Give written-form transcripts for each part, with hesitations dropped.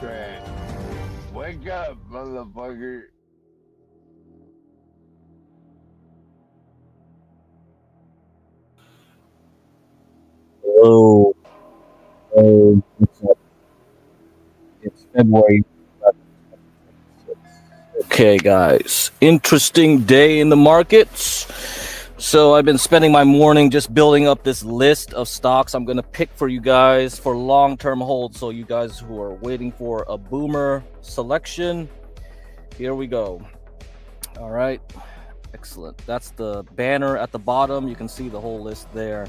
GetCrack. Wake up, motherfucker. Hello. What's up? It's February 2026. Okay, guys. Interesting day in the markets. So I've been spending my morning just building up this list of stocks I'm going to pick for you guys for long-term hold. So you guys who are waiting for a boomer selection, here we go. All right. Excellent. That's the banner at the bottom. You can see the whole list there.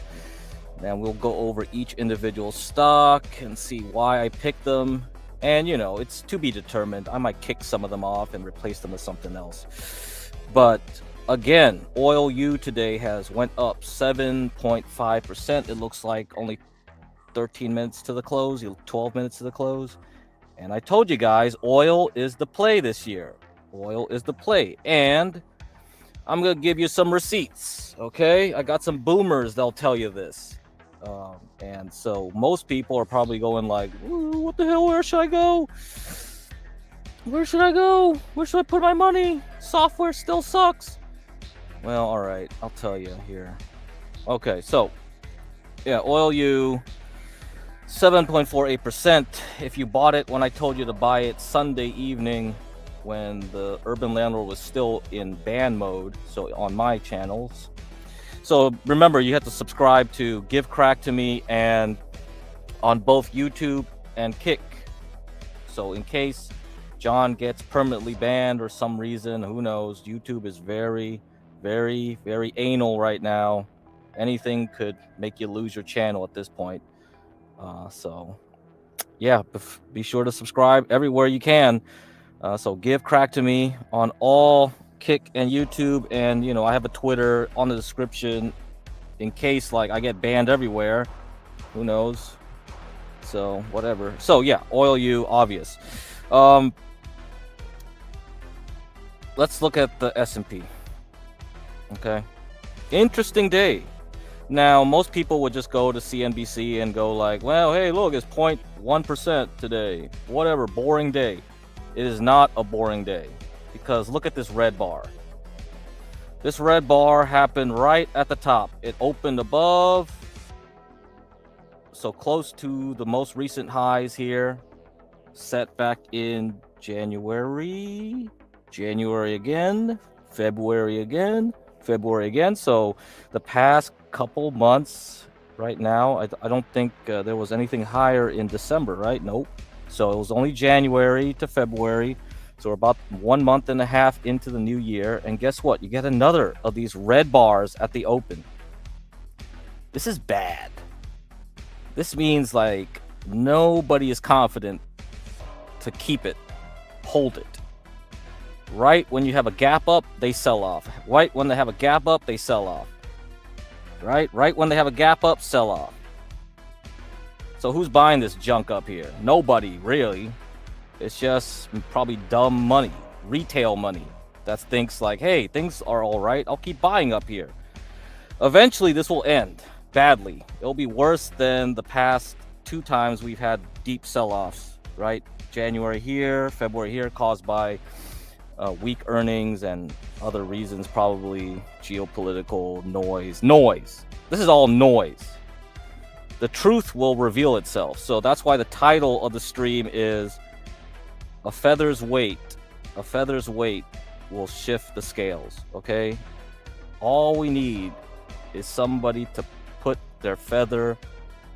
And we'll go over each individual stock and see why I picked them. And, you know, it's to be determined. I might kick some of them off and replace them with something else. But again, UwU today has went up 7.5%. It looks like only 13 minutes to the close, 12 minutes to the close. And I told you guys, oil is the play this year. Oil is the play. And I'm going to give you some receipts, okay? I got some boomers that'll tell you this. And so most people are probably going like, what the hell, where should I go? Where should I go? Where should I put my money? Software still sucks. Well, all right, I'll tell you here. Okay, so, yeah, UwU, 7.48%. If you bought it when I told you to buy it Sunday evening, when the Urban Landlord was still in ban mode, so on my channels. So remember, you have to subscribe to GetCrack to me and on both YouTube and Kick. So in case John gets permanently banned or some reason, who knows, YouTube is very, very, very anal right now. Anything could make you lose your channel at this point. So yeah, be sure to subscribe everywhere you can. So GetCrack to me on all Kick and YouTube, and you know, I have a Twitter on the description in case like I get banned everywhere, who knows. So whatever. So yeah, UwU, obvious. Let's look at the S&P. Okay, interesting day. Now most people would just go to CNBC and go like, well, hey, look, it's 0.1% today, whatever, boring day. It is not a boring day, because look at this red bar. This red bar happened right at the top. It opened above, so close to the most recent highs here, set back in January again, February again. So the past couple months right now, I don't think there was anything higher in December, right? Nope. So it was only January to February. So we're about 1.5 months into the new year. And guess what? You get another of these red bars at the open. This is bad. This means like nobody is confident to keep it, hold it. Right when you have a gap up, they sell off. Right when they have a gap up, they sell off. Right when they have a gap up, sell off. So who's buying this junk up here? Nobody, really. It's just probably dumb money, retail money, that thinks like, hey, things are all right, I'll keep buying up here. Eventually, this will end badly. It'll be worse than the past 2 times we've had deep sell-offs, right? January here, February here, caused by weak earnings and other reasons, probably geopolitical noise. This is all noise. The truth will reveal itself. So that's why the title of the stream is A Feather's Weight will shift the scales, okay? All we need is somebody to put their feather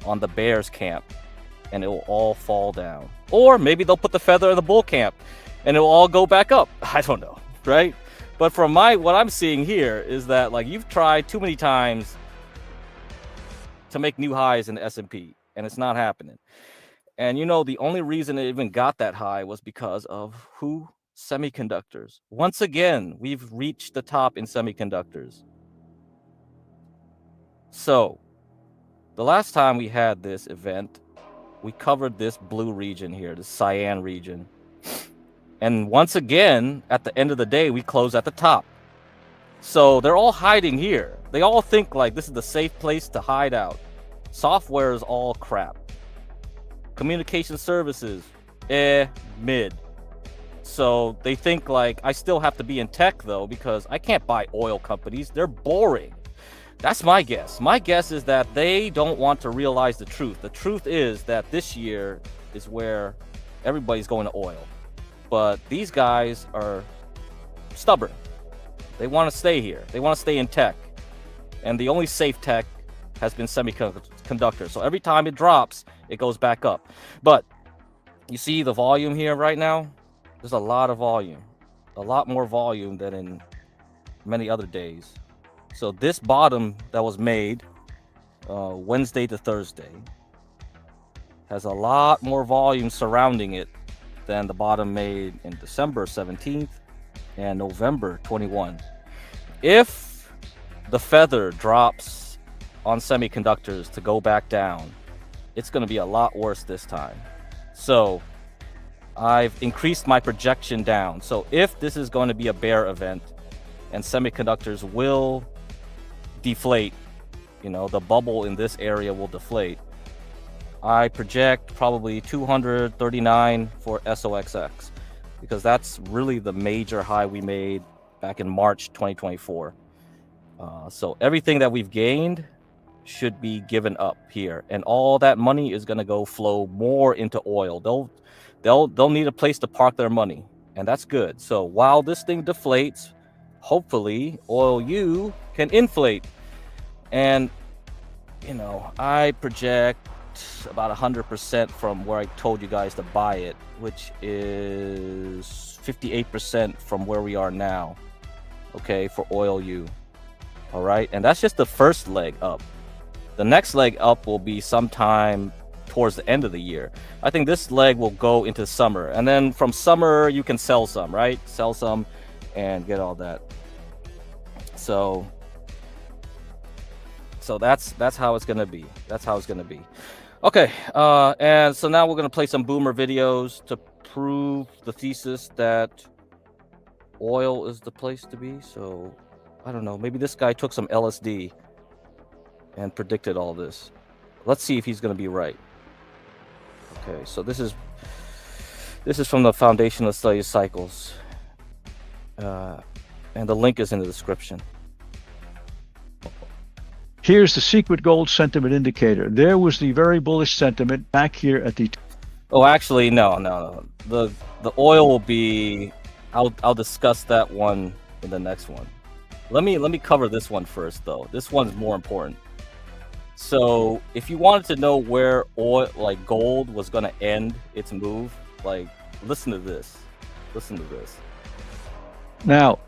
on the bear's camp and it will all fall down. Or maybe they'll put the feather in the bull camp and it will all go back up. I don't know, right? But from what I'm seeing here is that like you've tried too many times to make new highs in the S&P, and it's not happening. And you know, the only reason it even got that high was because of who? Semiconductors. Once again, we've reached the top in semiconductors. So the last time we had this event, we covered this blue region here, the cyan region. And once again, at the end of the day, we close at the top. So they're all hiding here. They all think like this is the safe place to hide out. Software is all crap. Communication services, mid. So they think like I still have to be in tech though, because I can't buy oil companies. They're boring. That's my guess. My guess is that they don't want to realize the truth. The truth is that this year is where everybody's going to oil. But these guys are stubborn. They want to stay here. They want to stay in tech. And the only safe tech has been semiconductor. So every time it drops, it goes back up. But you see the volume here right now? There's a lot of volume. A lot more volume than in many other days. So this bottom that was made Wednesday to Thursday has a lot more volume surrounding it than the bottom made in December 17th and November 21. If the feather drops on semiconductors to go back down, it's going to be a lot worse this time. So I've increased my projection down. So if this is going to be a bear event and semiconductors will deflate, you know, the bubble in this area will deflate, I project probably 239 for SOXX, because that's really the major high we made back in March 2024. So everything that we've gained should be given up here, and all that money is going to go flow more into oil. They'll need a place to park their money, and that's good. So while this thing deflates, hopefully UwU can inflate. And you know, I project about 100% from where I told you guys to buy it, which is 58% from where we are now, okay, for UwU. All right, and that's just the first leg up. The next leg up will be sometime towards the end of the year. I think this leg will go into summer, and then from summer you can sell some, right? Sell some and get all that. So that's how it's gonna be. That's how it's gonna be. Okay, and so now we're gonna play some boomer videos to prove the thesis that oil is the place to be. So I don't know, maybe this guy took some LSD and predicted all this. Let's see if he's gonna be right. Okay, so this is from the Foundation of Study Cycles, and the link is in the description. Here's the secret gold sentiment indicator. There was the very bullish sentiment back here at the... Oh, actually, no. The oil will be... I'll discuss that one in the next one. Let me cover this one first, though. This one's more important. So if you wanted to know where oil, like gold, was going to end its move, like, listen to this. Listen to this. Now,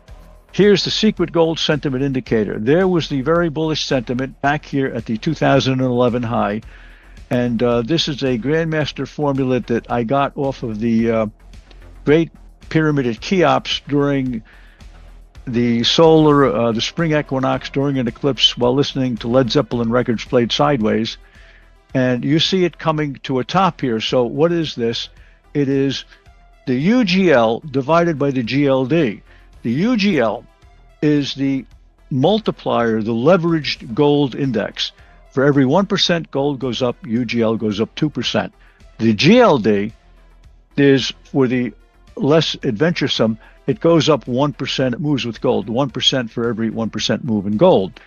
here's the secret gold sentiment indicator. There was the very bullish sentiment back here at the 2011 high. And this is a Grandmaster formula that I got off of the Great Pyramid at Cheops during the the spring equinox, during an eclipse, while listening to Led Zeppelin records played sideways. And you see it coming to a top here. So what is this? It is the UGL divided by the GLD. The UGL is the multiplier, the leveraged gold index. For every 1% gold goes up, UGL goes up 2%. The GLD is for the less adventuresome. It goes up 1%. It moves with gold. 1% for every 1% move in gold.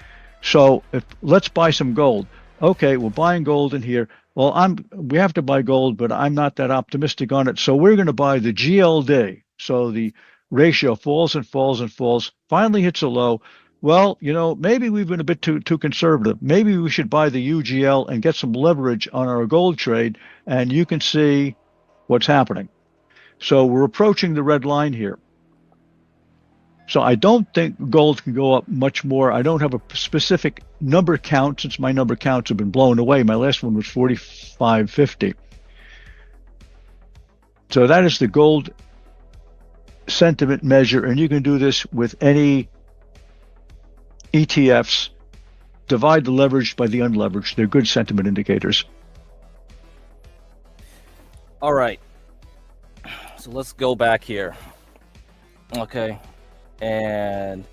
So let's buy some gold. Okay, we're buying gold in here. Well, we have to buy gold, but I'm not that optimistic on it. So we're going to buy the GLD. So the ratio falls and falls and falls, finally hits a low. Well, you know, maybe we've been a bit too conservative. Maybe we should buy the UGL and get some leverage on our gold trade, and you can see what's happening. So we're approaching the red line here. So I don't think gold can go up much more. I don't have a specific number count, since my number counts have been blown away. My last one was 45.50. So that is the gold sentiment measure, and you can do this with any ETFs. Divide the leveraged by the unleveraged. They're good sentiment indicators. All right, so let's go back here. Okay, and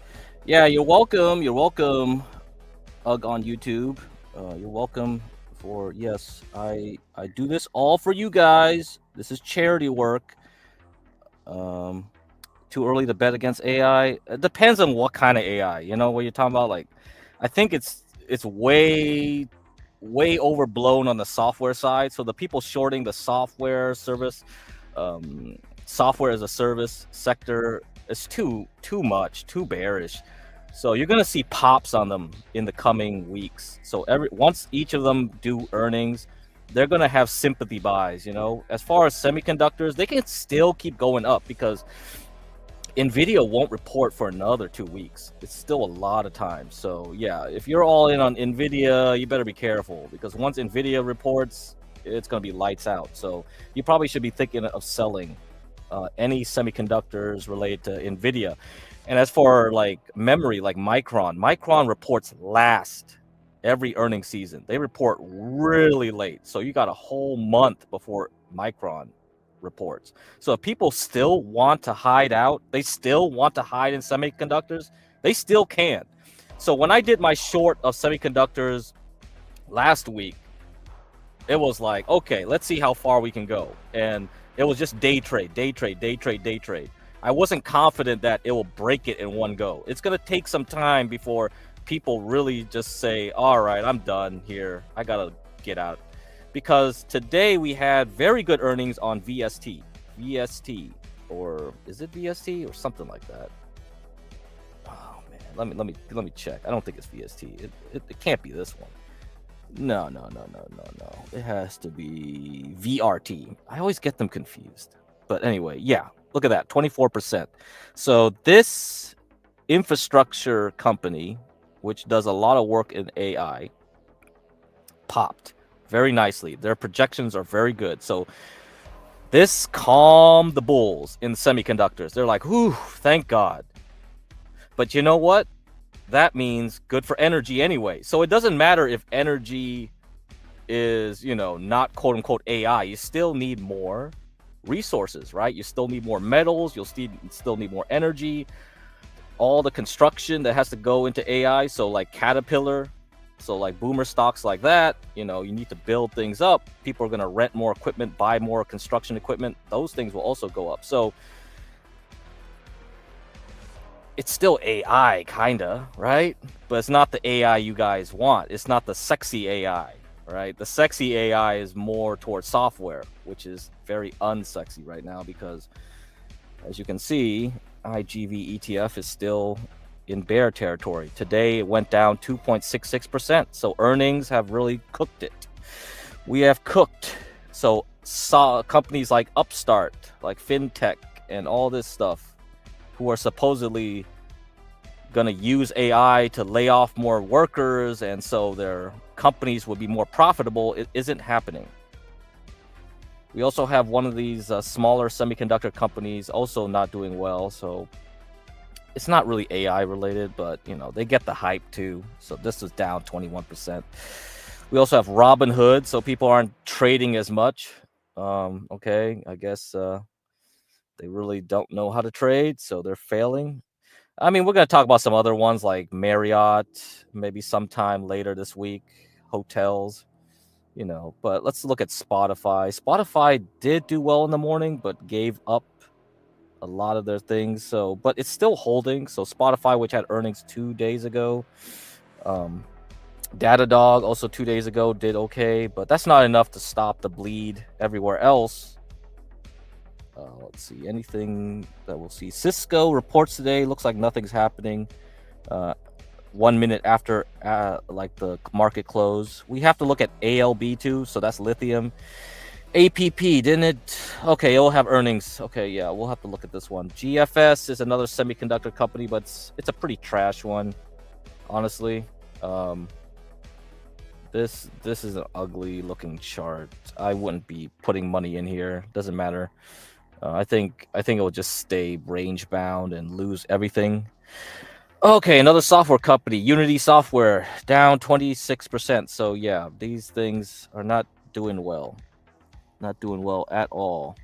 yeah, you're welcome Ugg on YouTube. You're welcome for yes, I do this all for you guys. This is charity work. Um, too early to bet against AI. It depends on what kind of AI. You know what you're talking about. Like, I think it's way overblown on the software side. So the people shorting the software service, um, software as a service sector is too much, too bearish. So you're gonna see pops on them in the coming weeks. So once each of them do earnings, they're gonna have sympathy buys. You know, as far as semiconductors, they can still keep going up because Nvidia won't report for another 2 weeks. It's still a lot of time. So yeah, if you're all in on Nvidia, you better be careful because once Nvidia reports, it's gonna be lights out. So you probably should be thinking of selling any semiconductors related to Nvidia. And as for like memory, like Micron reports last every earnings season. They report really late. So you got a whole month before Micron reports. So if people still want to hide out, they still want to hide in semiconductors, they still can. So when I did my short of semiconductors last week, it was like, okay, let's see how far we can go. And it was just day trade. I wasn't confident that it will break it in one go. It's going to take some time before people really just say, all right, I'm done here. I got to get out. Because today we had very good earnings on VST, or is it VST or something like that? Oh man, let me check. I don't think it's VST. It can't be this one. No. It has to be VRT. I always get them confused. But anyway, yeah, look at that, 24%. So this infrastructure company, which does a lot of work in AI, popped very nicely. Their projections are very good. So this calmed the bulls in semiconductors. They're like, whew, thank God. But you know what? That means good for energy anyway. So it doesn't matter if energy is, not quote unquote AI. You still need more resources, right? You still need more metals. You'll still need more energy. All the construction that has to go into AI. So like Caterpillar, so like boomer stocks like that, you need to build things up. People are going to rent more equipment, buy more construction equipment. Those things will also go up. So it's still AI, kind of, right? But it's not the AI you guys want. It's not the sexy AI, right? The sexy AI is more towards software, which is very unsexy right now because, as you can see, IGV ETF is still in bear territory. Today it went down 2.66%. So earnings have really cooked it. We have cooked. So companies like Upstart, like FinTech, and all this stuff, who are supposedly going to use AI to lay off more workers, and so their companies will be more profitable, it isn't happening. We also have one of these smaller semiconductor companies also not doing well. So it's not really AI related, but they get the hype too. So this is down 21%. We also have Robinhood, so people aren't trading as much. Okay, I guess they really don't know how to trade, so they're failing. I mean, we're going to talk about some other ones like Marriott, maybe sometime later this week, hotels, but let's look at Spotify. Spotify did do well in the morning, but gave up a lot of their things. So, but it's still holding. So Spotify, which had earnings 2 days ago, Datadog also 2 days ago did okay, but that's not enough to stop the bleed everywhere else. Let's see, anything that we'll see. Cisco reports today. Looks like nothing's happening. 1 minute after like the market close. We have to look at ALB too. So that's lithium. APP, didn't it? Okay, it'll have earnings. Okay, yeah, we'll have to look at this one. GFS is another semiconductor company, but it's a pretty trash one, honestly. This is an ugly looking chart. I wouldn't be putting money in here. Doesn't matter. I think it will just stay range bound and lose everything. Okay, another software company, Unity Software, down 26%. So yeah, these things are not doing well. Not doing well at all.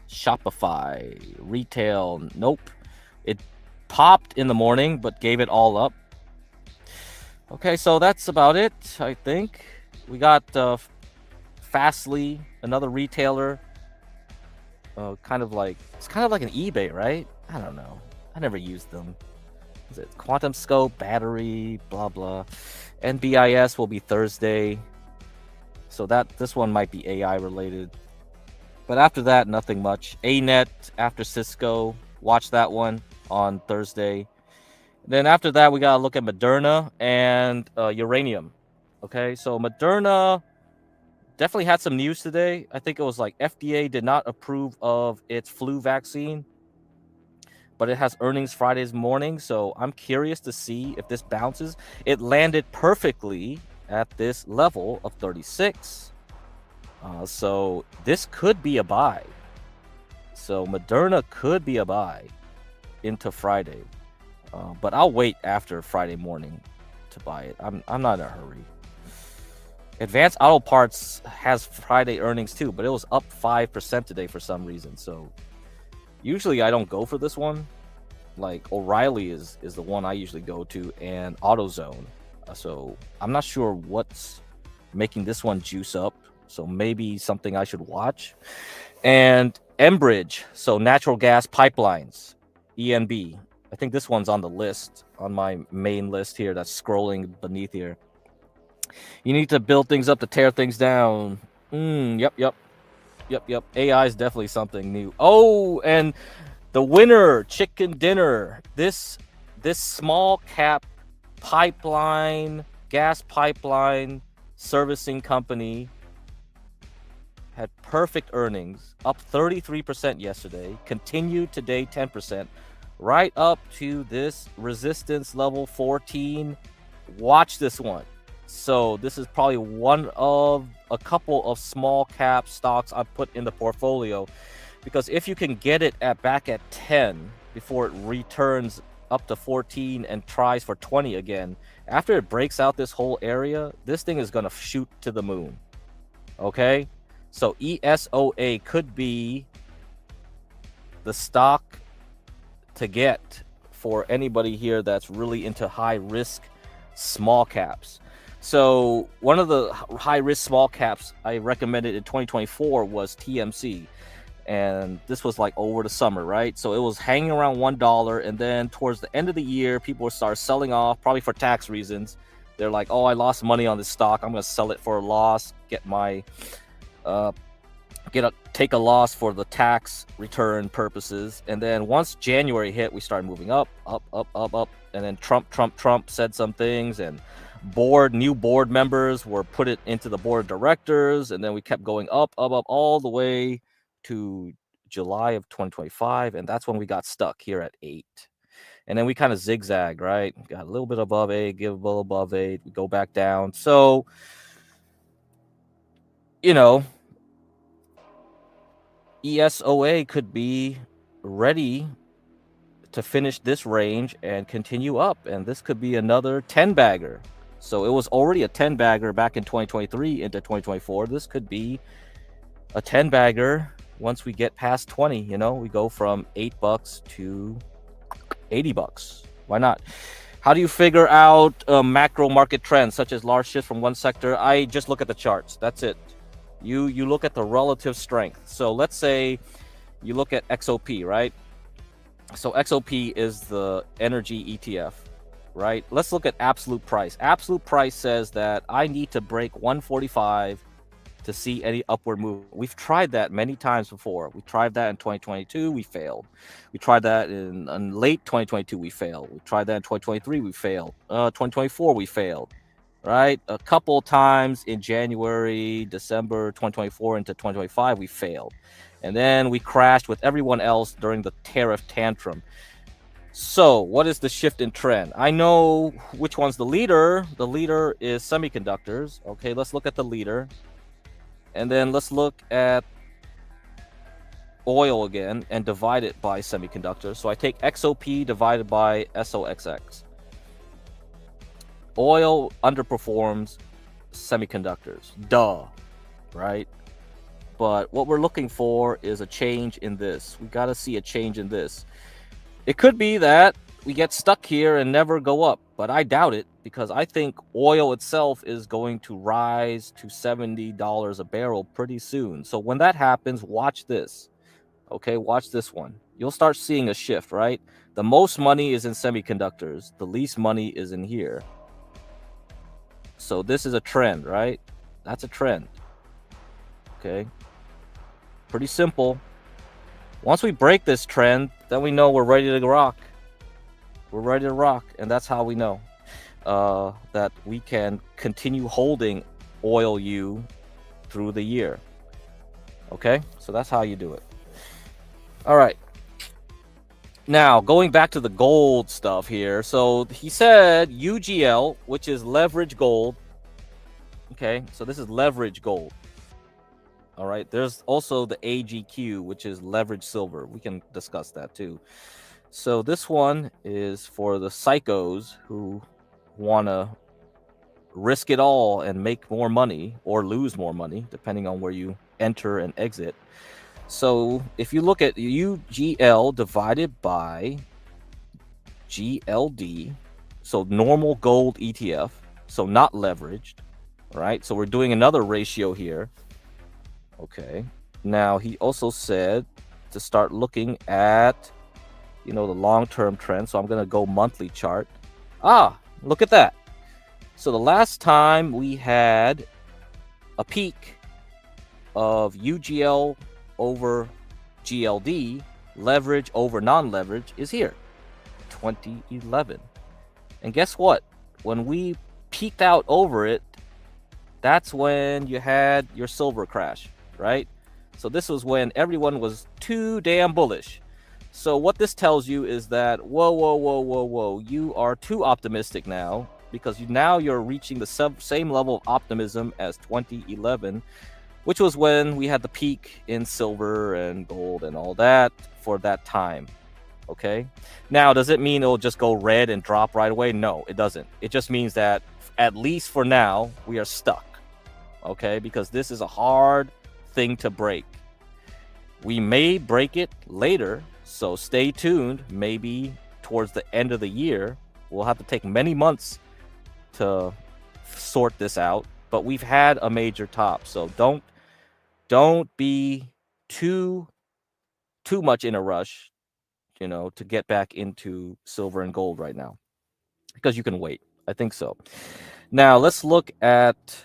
Shopify, retail, nope. It popped in the morning, but gave it all up. Okay, so that's about it. I think we got Fastly, another retailer. It's kind of like an eBay, right? I don't know. I never used them. Is it Quantum Scope, battery, blah blah. NBIS will be Thursday. So this one might be AI related. But after that, nothing much. ANET after Cisco. Watch that one on Thursday. Then after that, we gotta look at Moderna and uranium. Okay, so Moderna definitely had some news today. I think it was like FDA did not approve of its flu vaccine, but it has earnings Friday's morning. So I'm curious to see if this bounces. It landed perfectly at this level of 36. So this could be a buy. So Moderna could be a buy into Friday. But I'll wait after Friday morning to buy it. I'm not in a hurry. Advanced Auto Parts has Friday earnings too, but it was up 5% today for some reason. So usually I don't go for this one. Like O'Reilly is the one I usually go to, and AutoZone. So I'm not sure what's making this one juice up. So maybe something I should watch. And Enbridge, so natural gas pipelines, ENB. I think this one's on the list, on my main list here that's scrolling beneath here. You need to build things up to tear things down. Yep. AI is definitely something new. Oh, and the winner, chicken dinner. This small cap pipeline, gas pipeline servicing company had perfect earnings, up 33% yesterday, continued today 10%. Right up to this resistance level 14. Watch this one. So this is probably one of a couple of small cap stocks I put in the portfolio, because if you can get it back at 10 before it returns up to 14 and tries for 20 again, after it breaks out this whole area, this thing is going to shoot to the moon. Okay, so ESOA could be the stock to get for anybody here that's really into high risk small caps. So one of the high risk small caps I recommended in 2024 was TMC, and this was like over the summer, right? So it was hanging around $1, and then towards the end of the year, people would start selling off, probably for tax reasons. They're like, oh, I lost money on this stock, I'm gonna sell it for a loss, get my take a loss for the tax return purposes. And then once January hit, we started moving up, and then Trump said some things, and new board members were put it into the board of directors, and then we kept going up all the way to July of 2025, and that's when we got stuck here at 8. And then we kind of zigzag, right? Got a little bit above 8, give a little above 8, we go back down. So, you know, ESOA could be ready to finish this range and continue up, and this could be another 10 bagger. So it was already a 10 bagger back in 2023 into 2024. This could be a 10 bagger once we get past 20. We go from $8 to $80. Why not? How do you figure out macro market trends such as large shifts from one sector? I just look at the charts. That's it. You look at the relative strength. So let's say you look at XOP, right? So XOP is the energy ETF, right? Let's look at absolute price. Absolute price says that I need to break 145 to see any upward move. We've tried that many times before. We tried that in 2022, we failed. We tried that in late 2022, we failed. We tried that in 2023, we failed. 2024, we failed. Right, a couple times in January, December 2024 into 2025, we failed, and then we crashed with everyone else during the tariff tantrum. So what is the shift in trend? I know which one's the leader. The leader is semiconductors. Okay, let's look at the leader, and then let's look at oil again and divide it by semiconductors. So I take XOP divided by SOXX. Oil underperforms semiconductors. Duh, right? But what we're looking for is a change in this. We got to see a change in this. It could be that we get stuck here and never go up, but I doubt it. because I think oil itself is going to rise to $70 a barrel pretty soon. So when that happens, watch this. Okay, watch this one. You'll start seeing a shift, right? The most money is in semiconductors. The least money is in here. So this is a trend, right? That's a trend. Okay. Pretty simple. Once we break this trend, then we know we're ready to rock. We're ready to rock. And that's how we know that we can continue holding UwU through the year. Okay? So that's how you do it. All right. Now, going back to the gold stuff here. So he said UGL, which is leverage gold. Okay, so this is leverage gold. All right, there's also the AGQ, which is leverage silver. We can discuss that too. So this one is for the psychos who want to risk it all and make more money or lose more money, depending on where you enter and exit. So if you look at UGL divided by GLD, so normal gold ETF, so not leveraged, right? So we're doing another ratio here. Okay. Now he also said to start looking at, the long-term trend. So I'm going to go monthly chart. Look at that. So the last time we had a peak of UGL over GLD, leverage over non-leverage, is here, 2011. And guess what? When we peaked out over it, that's when you had your silver crash, right? So this was when everyone was too damn bullish. So what this tells you is that, whoa, you are too optimistic now, because now you're reaching the same level of optimism as 2011, which was when we had the peak in silver and gold and all that for that time. Okay. Now, does it mean it'll just go red and drop right away? No, it doesn't. It just means that at least for now, we are stuck. Okay, because this is a hard thing to break. We may break it later, so stay tuned. Maybe towards the end of the year, we'll have to take many months to sort this out, but we've had a major top, so don't be too much in a rush, to get back into silver and gold right now, because you can wait. I think so. Now let's look at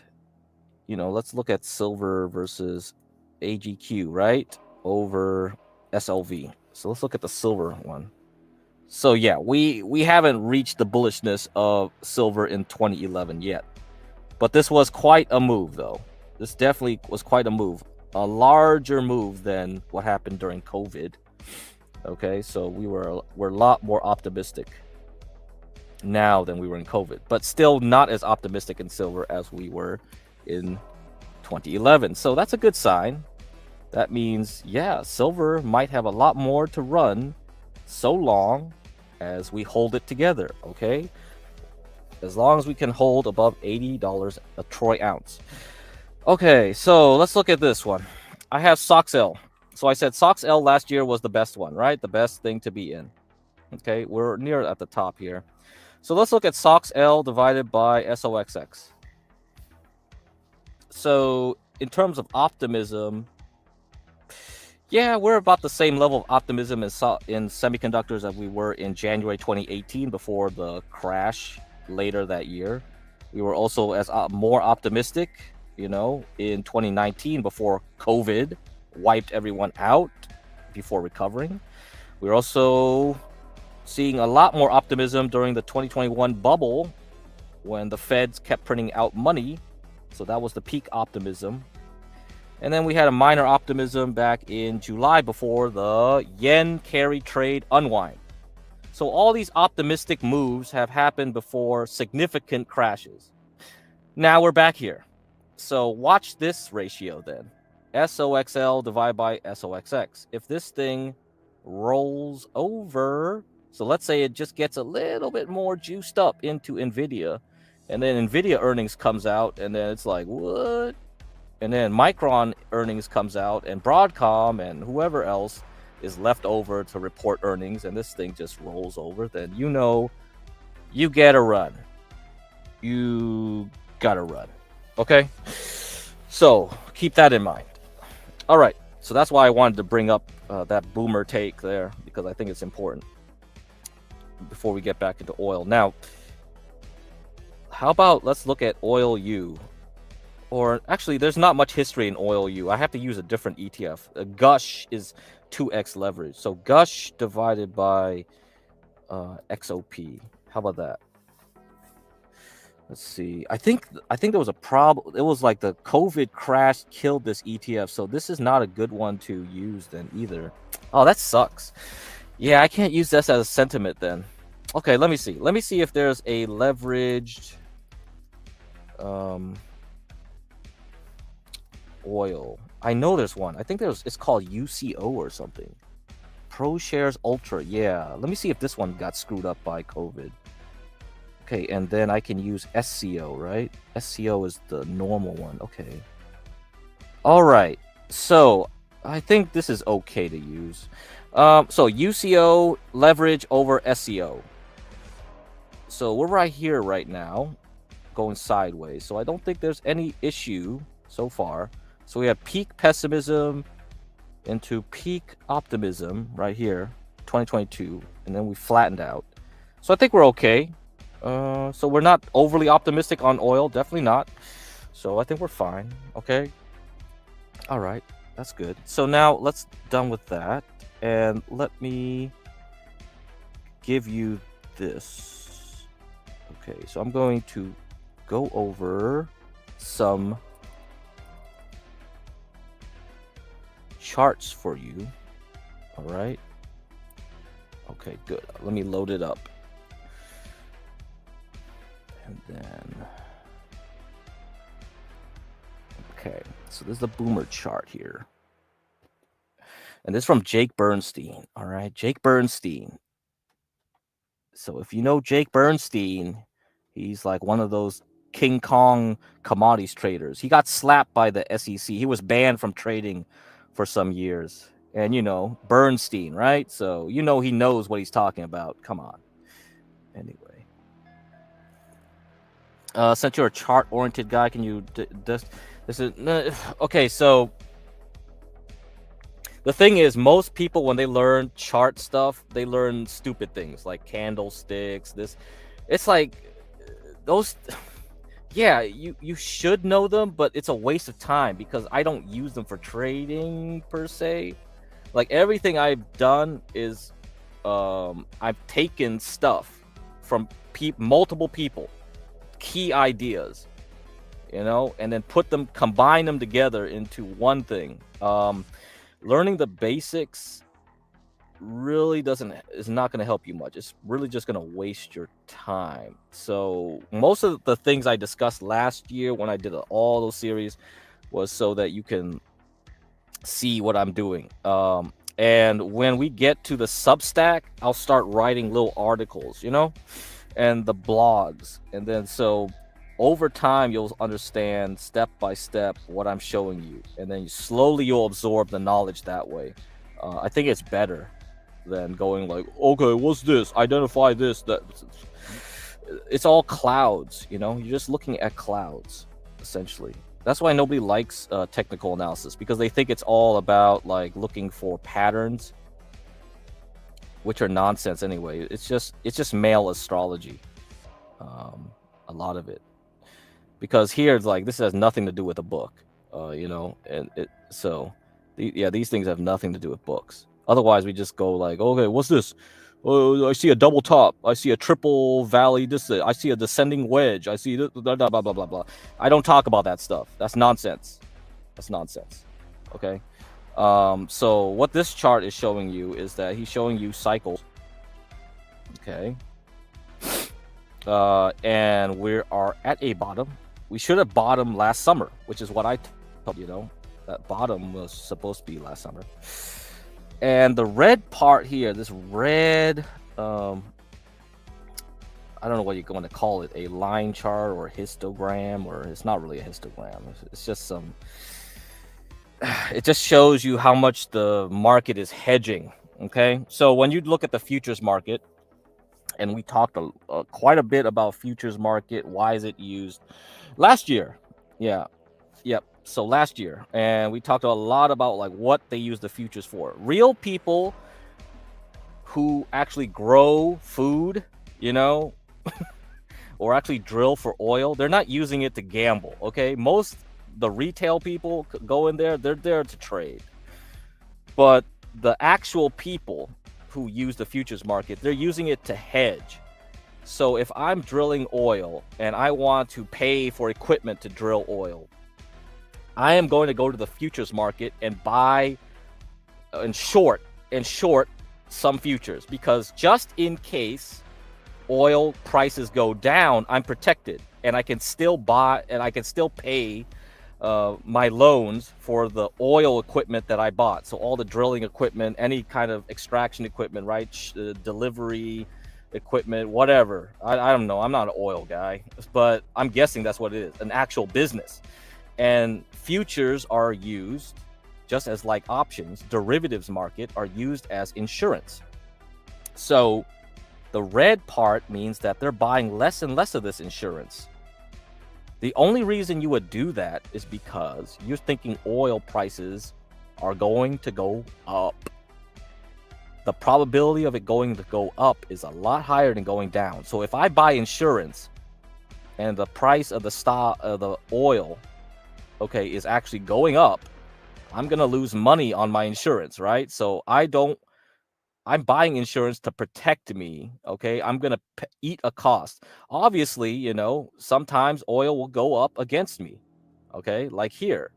silver versus AGQ, right? Over SLV. So let's look at the silver one. So yeah, we haven't reached the bullishness of silver in 2011 yet. But this was quite a move, though. This definitely was quite a move. A larger move than what happened during COVID. Okay, so we're a lot more optimistic now than we were in COVID, but still not as optimistic in silver as we were in 2011. So that's a good sign. That means, yeah, silver might have a lot more to run so long as we hold it together, okay? As long as we can hold above $80 a troy ounce. Okay, so let's look at this one. I have SOXL. So I said SOXL last year was the best one, right? The best thing to be in. Okay, we're near at the top here. So let's look at SOXL divided by SOXX. So in terms of optimism, yeah, we're about the same level of optimism in semiconductors as we were in January 2018 before the crash later that year. We were also as more optimistic, in 2019 before COVID wiped everyone out before recovering. We're also seeing a lot more optimism during the 2021 bubble when the Feds kept printing out money. So that was the peak optimism. And then we had a minor optimism back in July before the yen carry trade unwind. So all these optimistic moves have happened before significant crashes. Now we're back here. So watch this ratio then. SOXL divided by SOXX. If this thing rolls over, so let's say it just gets a little bit more juiced up into NVIDIA, and then NVIDIA earnings comes out, and then it's like, what? And then Micron earnings comes out, and Broadcom and whoever else is left over to report earnings, and this thing just rolls over, then you get a run. you gotta run. Okay? So keep that in mind. All right. So that's why I wanted to bring up that boomer take there, because I think it's important before we get back into oil. Now, how about let's look at UwU? Or actually, there's not much history in UwU. I have to use a different ETF. Gush is 2x leverage. So Gush divided by XOP. How about that? Let's see. I think there was a problem. It was like the COVID crash killed this ETF. So this is not a good one to use then either. Oh, that sucks. Yeah, I can't use this as a sentiment then. Okay, let me see. Let me see if there's a leveraged oil. I know there's one. I think it's called UCO or something. ProShares Ultra. Yeah. Let me see if this one got screwed up by COVID. Okay, and then I can use SCO, right? SCO is the normal one. Okay. All right. So I think this is okay to use. So UCO leverage over SCO. So we're right here right now, going sideways. So I don't think there's any issue so far. So we have peak pessimism into peak optimism right here, 2022, and then we flattened out. So I think we're okay. So we're not overly optimistic on oil, definitely not. So I think we're fine. Okay. All right, that's good. So now let's done with that, and let me give you this. Okay, so I'm going to go over some charts for you. All right. Okay, good. Let me load it up. And then, okay, so this is the boomer chart here. And this is from Jake Bernstein. All right, Jake Bernstein. So if you know Jake Bernstein, he's like one of those King Kong commodities traders. He got slapped by the SEC. He was banned from trading for some years. And you know, Bernstein, right? So you know he knows what he's talking about. Come on. Anyway. Since you're a chart-oriented guy, can you this is okay? So the thing is, most people when they learn chart stuff, they learn stupid things like candlesticks. It's like those. Yeah, you should know them, but it's a waste of time because I don't use them for trading per se. Like everything I've done is, I've taken stuff from multiple people. Key ideas, you know, and then combine them together into one thing. Learning the basics really is not going to help you much. It's really just going to waste your time. So most of the things I discussed last year when I did all those series was so that you can see what I'm doing. And when we get to the Substack, I'll start writing little articles, you know, and the blogs, and then so over time you'll understand step by step what I'm showing you, and then slowly you'll absorb the knowledge that way. I think it's better than going like, okay, what's this? Identify this. That it's all clouds, you know. You're just looking at clouds essentially. That's why nobody likes technical analysis, because they think it's all about like looking for patterns, which are nonsense anyway. It's just male astrology, a lot of it, because here it's like this has nothing to do with a book, you know, and these things have nothing to do with books. Otherwise, we just go like, okay, what's this? Oh, I see a double top. I see a triple valley. I see a descending wedge. I see this, blah blah blah blah blah. I don't talk about that stuff. That's nonsense. That's nonsense. Okay. So what this chart is showing you is that he's showing you cycles. Okay. And we are at a bottom. We should have bottomed last summer, which is what I told you, know, that bottom was supposed to be last summer. And the red part here, this red, I don't know what you're going to call it, a line chart or a histogram, or it's not really a histogram. It's just some. It just shows you how much the market is hedging. Okay, so when you look at the futures market, and we talked quite a bit about futures market. Why is it used? Last year, yeah, yep. So last year, and we talked a lot about like what they use the futures for. Real people who actually grow food, you know, or actually drill for oil, they're not using it to gamble. Okay, most the retail people go in there, they're there to trade. But the actual people who use the futures market, they're using it to hedge. So if I'm drilling oil and I want to pay for equipment to drill oil, I am going to go to the futures market and buy and short some futures, because just in case oil prices go down, I'm protected and I can still buy and I can still pay my loans for the oil equipment that I bought. So all the drilling equipment, any kind of extraction equipment, right? Delivery equipment, whatever. I don't know. I'm not an oil guy, but I'm guessing that's what it is, an actual business. And futures are used just as like options. Derivatives market are used as insurance. So the red part means that they're buying less and less of this insurance. The only reason you would do that is because you're thinking oil prices are going to go up. The probability of it going to go up is a lot higher than going down. So if I buy insurance and the price of the oil, okay, is actually going up, I'm going to lose money on my insurance, right? So I'm buying insurance to protect me, okay? I'm going to eat a cost. Obviously, you know, sometimes oil will go up against me, okay? Like here.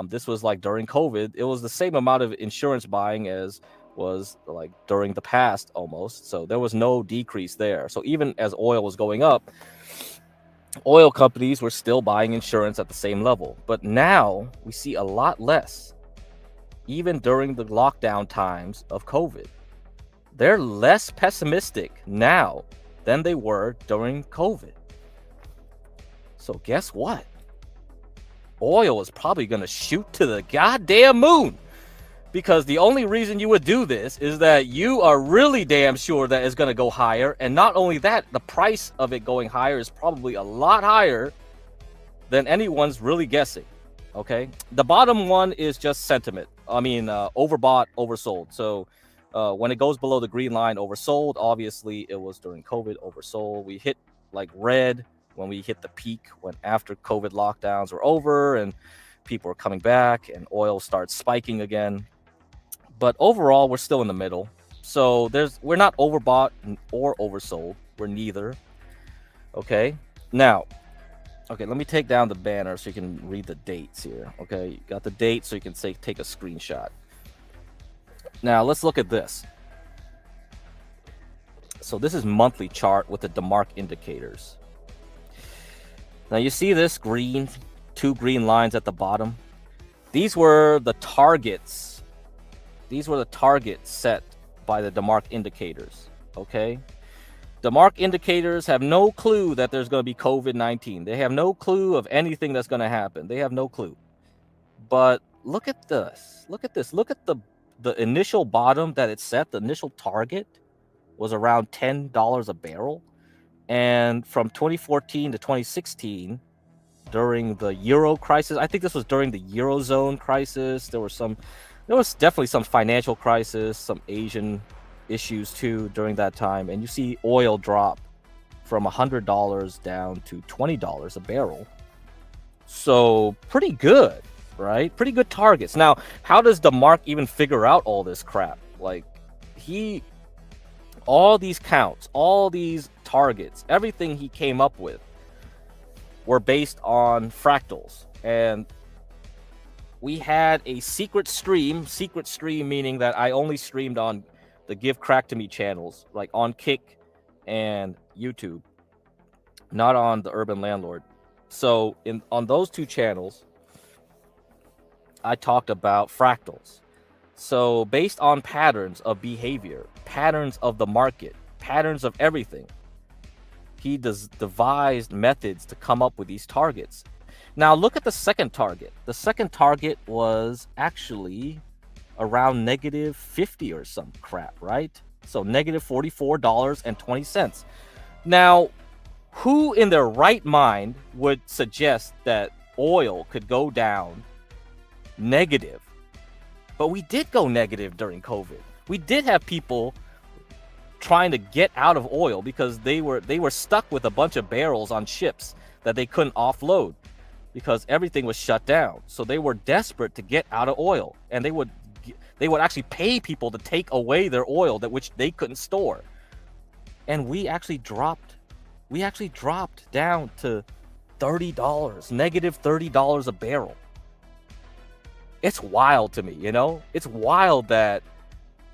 This was like during COVID. It was the same amount of insurance buying as was like during the past almost. So there was no decrease there. So even as oil was going up, oil companies were still buying insurance at the same level. But now we see a lot less, even during the lockdown times of COVID. They're less pessimistic now than they were during COVID. So guess what? Oil is probably going to shoot to the goddamn moon, because the only reason you would do this is that you are really damn sure that it's going to go higher. And not only that, the price of it going higher is probably a lot higher than anyone's really guessing. Okay, the bottom one is just sentiment. I mean, overbought, oversold. So when it goes below the green line, oversold. Obviously, it was during COVID, oversold. We hit like red when we hit the peak, when after COVID lockdowns were over and people are coming back and oil starts spiking again. But overall, we're still in the middle. So we're not overbought or oversold. We're neither. Okay. Now, okay, let me take down the banner so you can read the dates here. Okay, you got the date so you can take a screenshot. Now, let's look at this. So this is monthly chart with the DeMark indicators. Now, you see this green, two green lines at the bottom? These were the targets. These were the targets set by the DeMark indicators, okay? DeMark indicators have no clue that there's going to be COVID-19. They have no clue of anything that's going to happen. They have no clue. But look at this. Look at this. Look at the initial bottom that it set. The initial target was around $10 a barrel. And from 2014 to 2016, during the Euro crisis, I think this was during the Eurozone crisis, there was definitely some financial crisis, some Asian issues too during that time. And you see oil drop from $100 down to $20 a barrel. So pretty good, right? Pretty good targets. Now, how does DeMark even figure out all this crap? Like, all these counts, all these targets, everything he came up with were based on fractals. And we had a secret stream meaning that I only streamed on the Give Crack to Me channels, like on Kick and YouTube, not on the Urban Landlord. So on those two channels, I talked about fractals. So based on patterns of behavior, patterns of the market, patterns of everything, he devised methods to come up with these targets. Now look at the second target. The second target was actually around -50 or some crap, right? So negative $44.20. Now, who in their right mind would suggest that oil could go down negative? But we did go negative during COVID. We did have people trying to get out of oil because they were stuck with a bunch of barrels on ships that they couldn't offload because everything was shut down. So they were desperate to get out of oil, and they would actually pay people to take away their oil that which they couldn't store. And we actually dropped down to $30, negative $30 a barrel. It's wild to me, you know? It's wild that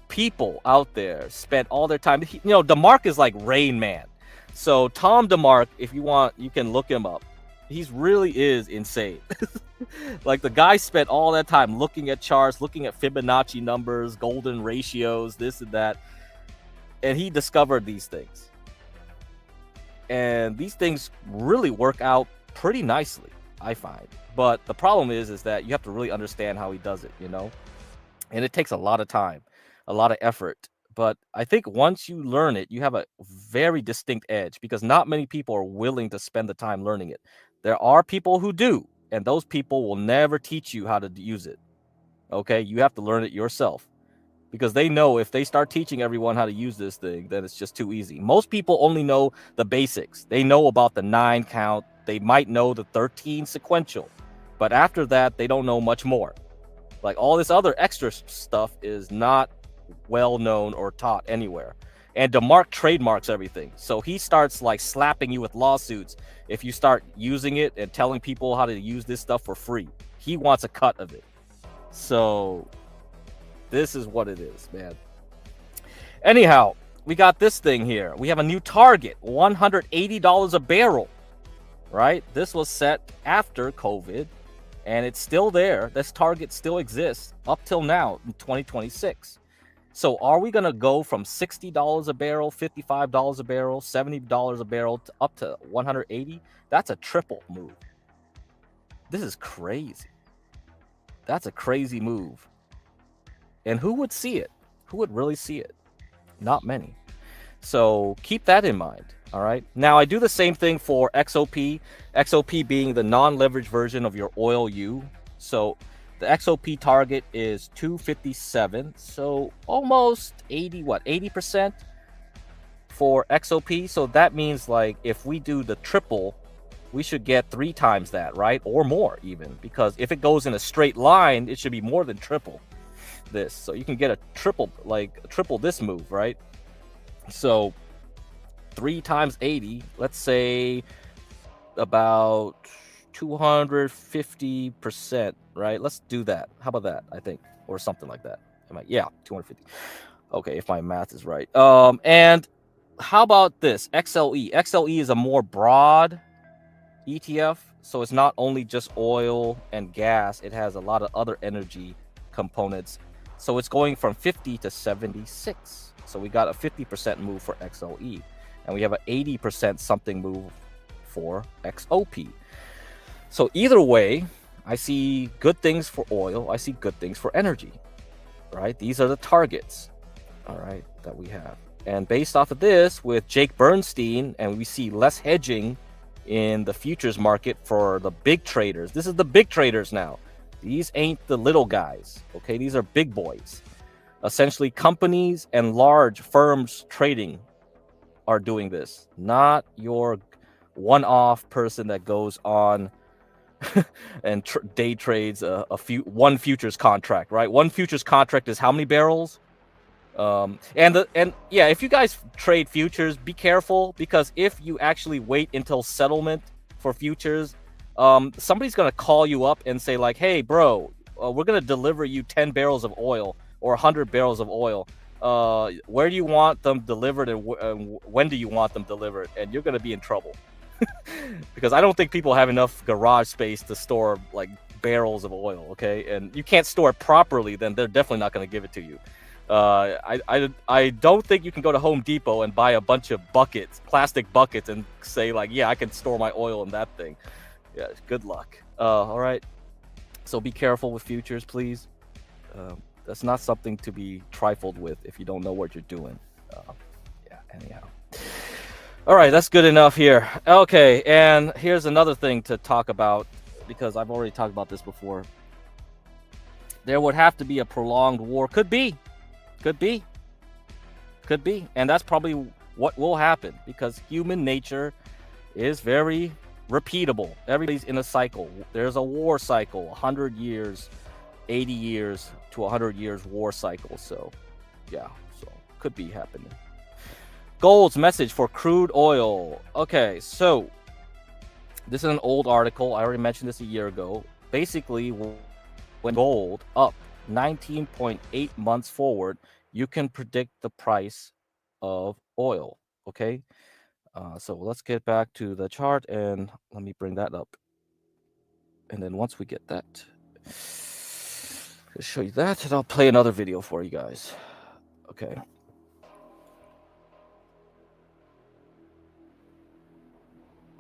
people out there spent all their time. You know, DeMark is like Rain Man. So Tom DeMark, if you want, you can look him up. He really is insane. Like, the guy spent all that time looking at charts, looking at Fibonacci numbers, golden ratios, this and that. And he discovered these things. And these things really work out pretty nicely, I find. But the problem is that you have to really understand how he does it, you know? And it takes a lot of time, a lot of effort. But I think once you learn it, you have a very distinct edge, because not many people are willing to spend the time learning it. There are people who do, and those people will never teach you how to use it. Okay? You have to learn it yourself, because they know if they start teaching everyone how to use this thing, then it's just too easy. Most people only know the basics. They know about the 9 count. They might know the 13 sequential. But after that, they don't know much more. Like, all this other extra stuff is not well known or taught anywhere. And DeMark trademarks everything. So he starts like slapping you with lawsuits if you start using it and telling people how to use this stuff for free. He wants a cut of it. So this is what it is, man. Anyhow, we got this thing here. We have a new target, $180 a barrel, right? This was set after COVID, and it's still there. This target still exists up till now in 2026. So are we going to go from $60 a barrel, $55 a barrel, $70 a barrel to up to $180? That's a triple move. This is crazy. That's a crazy move. And who would see it? Who would really see it? Not many. So keep that in mind. All right. Now, I do the same thing for XOP. XOP being the non-leveraged version of your UwU. So the XOP target is 257. So almost 80% for XOP. So that means, like, if we do the triple, we should get 3 times that, right? Or more even, because if it goes in a straight line, it should be more than triple this. So you can get a triple this move, right? So 3 times 80, let's say about 250%, right? Let's do that. How about that? I think, or something like that. Yeah, 250. Okay, if my math is right. And how about this XLE? XLE is a more broad ETF, so it's not only just oil and gas. It has a lot of other energy components. So it's going from 50 to 76. So we got a 50% move for XLE, and we have an 80% something move for XOP. So either way, I see good things for oil. I see good things for energy, right? These are the targets, all right, that we have. And based off of this, with Jake Bernstein, and we see less hedging in the futures market for the big traders. This is the big traders now. These ain't the little guys, okay? These are big boys. Essentially, companies and large firms trading are doing this, not your one-off person that goes on and day trades one futures contract, right? One futures contract is how many barrels? And yeah, if you guys trade futures, be careful, because if you actually wait until settlement for futures, somebody's gonna call you up and say like, hey bro, we're gonna deliver you 10 barrels of oil or 100 barrels of oil. Where do you want them delivered, and when do you want them delivered? And you're gonna be in trouble. Because I don't think people have enough garage space to store like barrels of oil, okay? And you can't store it properly, then they're definitely not going to give it to you. I don't think you can go to Home Depot and buy a bunch of buckets, plastic buckets, and say like, yeah, I can store my oil in that thing. Yeah, good luck. All right. So be careful with futures, please. That's not something to be trifled with if you don't know what you're doing. Yeah, anyhow. All right, that's good enough here. Okay, and here's another thing to talk about because I've already talked about this before. There would have to be a prolonged war. Could be. Could be. Could be. And that's probably what will happen because human nature is very repeatable. Everybody's in a cycle. There's a war cycle, 100 years, 80 years to 100 years war cycle. So, yeah, so could be happening. Gold's message for crude oil. Okay, so this is an old article. I already mentioned this a year ago. Basically, when gold up 19.8 months forward, you can predict the price of oil. Okay, so let's get back to the chart and let me bring that up. And then once we get that, I'll show you that, and I'll play another video for you guys. Okay.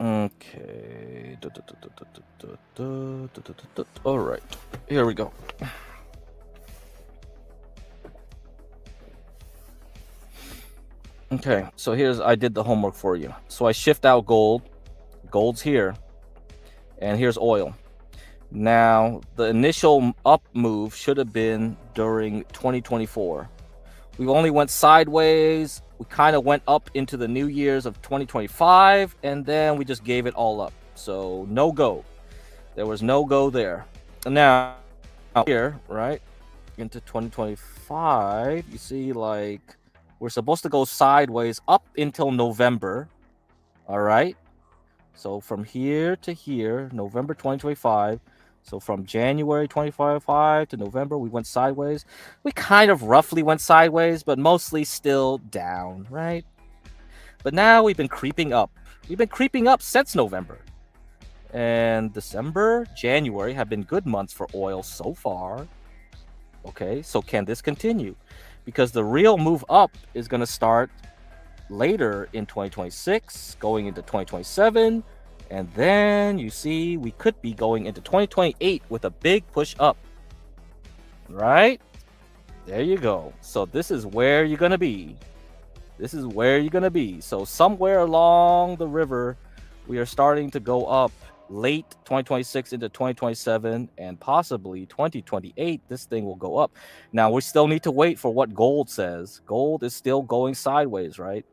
Okay. All right. Here we go. Okay. So I did the homework for you. So I shift out gold. Gold's here. And here's oil. Now, the initial up move should have been during 2024. We only went sideways. We kind of went up into the New Year's of 2025, and then we just gave it all up. So no go. There was no go there. Now, here, right, into 2025, you see, like, we're supposed to go sideways up until November. All right. So from here to here, November 2025. So from January 2025 to November, we went sideways. We kind of roughly went sideways, but mostly still down, right? But now we've been creeping up. We've been creeping up since November. And December, January have been good months for oil so far. Okay, so can this continue? Because the real move up is going to start later in 2026, going into 2027. And then you see we could be going into 2028 with a big push up. Right? There you go. So this is where you're going to be. This is where you're going to be. So somewhere along the river, we are starting to go up late 2026 into 2027 and possibly 2028. This thing will go up. Now, we still need to wait for what gold says. Gold is still going sideways, right?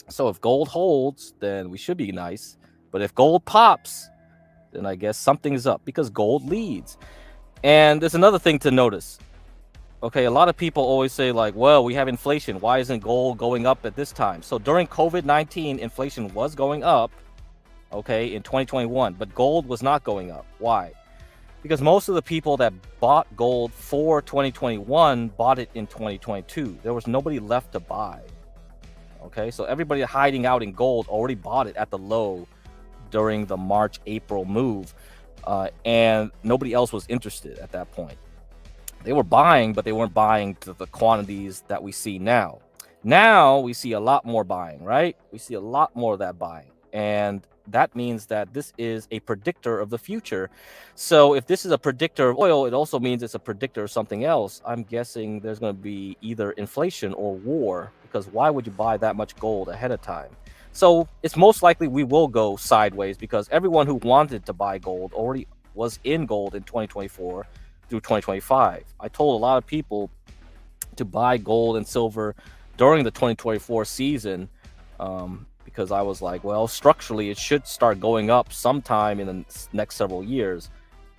So if gold holds, then we should be nice. But if gold pops, then I guess something's up because gold leads. And there's another thing to notice. Okay, a lot of people always say like, well, we have inflation. Why isn't gold going up at this time? So during COVID-19, inflation was going up, okay, in 2021, but gold was not going up. Why? Because most of the people that bought gold for 2021 bought it in 2022. There was nobody left to buy. Okay, so everybody hiding out in gold already bought it at the low during the March-April move, and nobody else was interested at that point. They were buying, but they weren't buying to the quantities that we see now. Now we see a lot more buying, right? We see a lot more of that buying, and that means that this is a predictor of the future. So if this is a predictor of oil, it also means it's a predictor of something else. I'm guessing there's going to be either inflation or war, because why would you buy that much gold ahead of time? So it's most likely we will go sideways because everyone who wanted to buy gold already was in gold in 2024 through 2025. I told a lot of people to buy gold and silver during the 2024 season because I was like, well, structurally, it should start going up sometime in the next several years.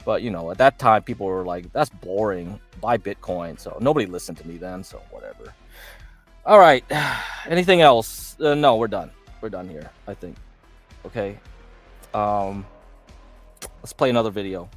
But, you know, at that time, people were like, that's boring. Buy Bitcoin. So nobody listened to me then. So whatever. All right. Anything else? No, we're done. We're done here, I think. Okay. Let's play another video.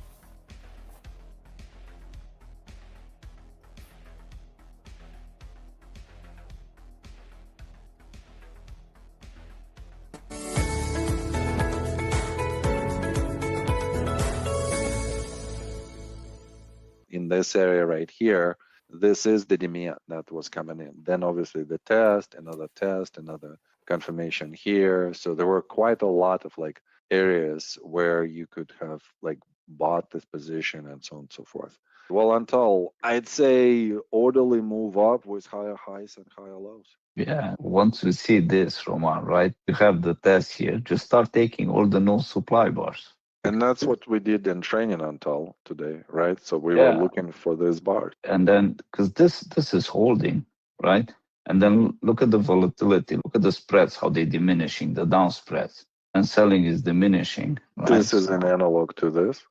In this area right here, this is the demand that was coming in. Then obviously the test, another confirmation here. So there were quite a lot of like areas where you could have like bought this position and so on and so forth. Well, until I'd say orderly move up with higher highs and higher lows. Yeah, once we see this, Roman, right? You have the test here. Just start taking all the no supply bars. And that's what we did in training until today, right? So we were Yeah. looking for this bar. And then, because this is holding, right? And then look at the volatility. Look at the spreads, how they diminishing, the down spreads. And selling is diminishing, right? This is an analog to this,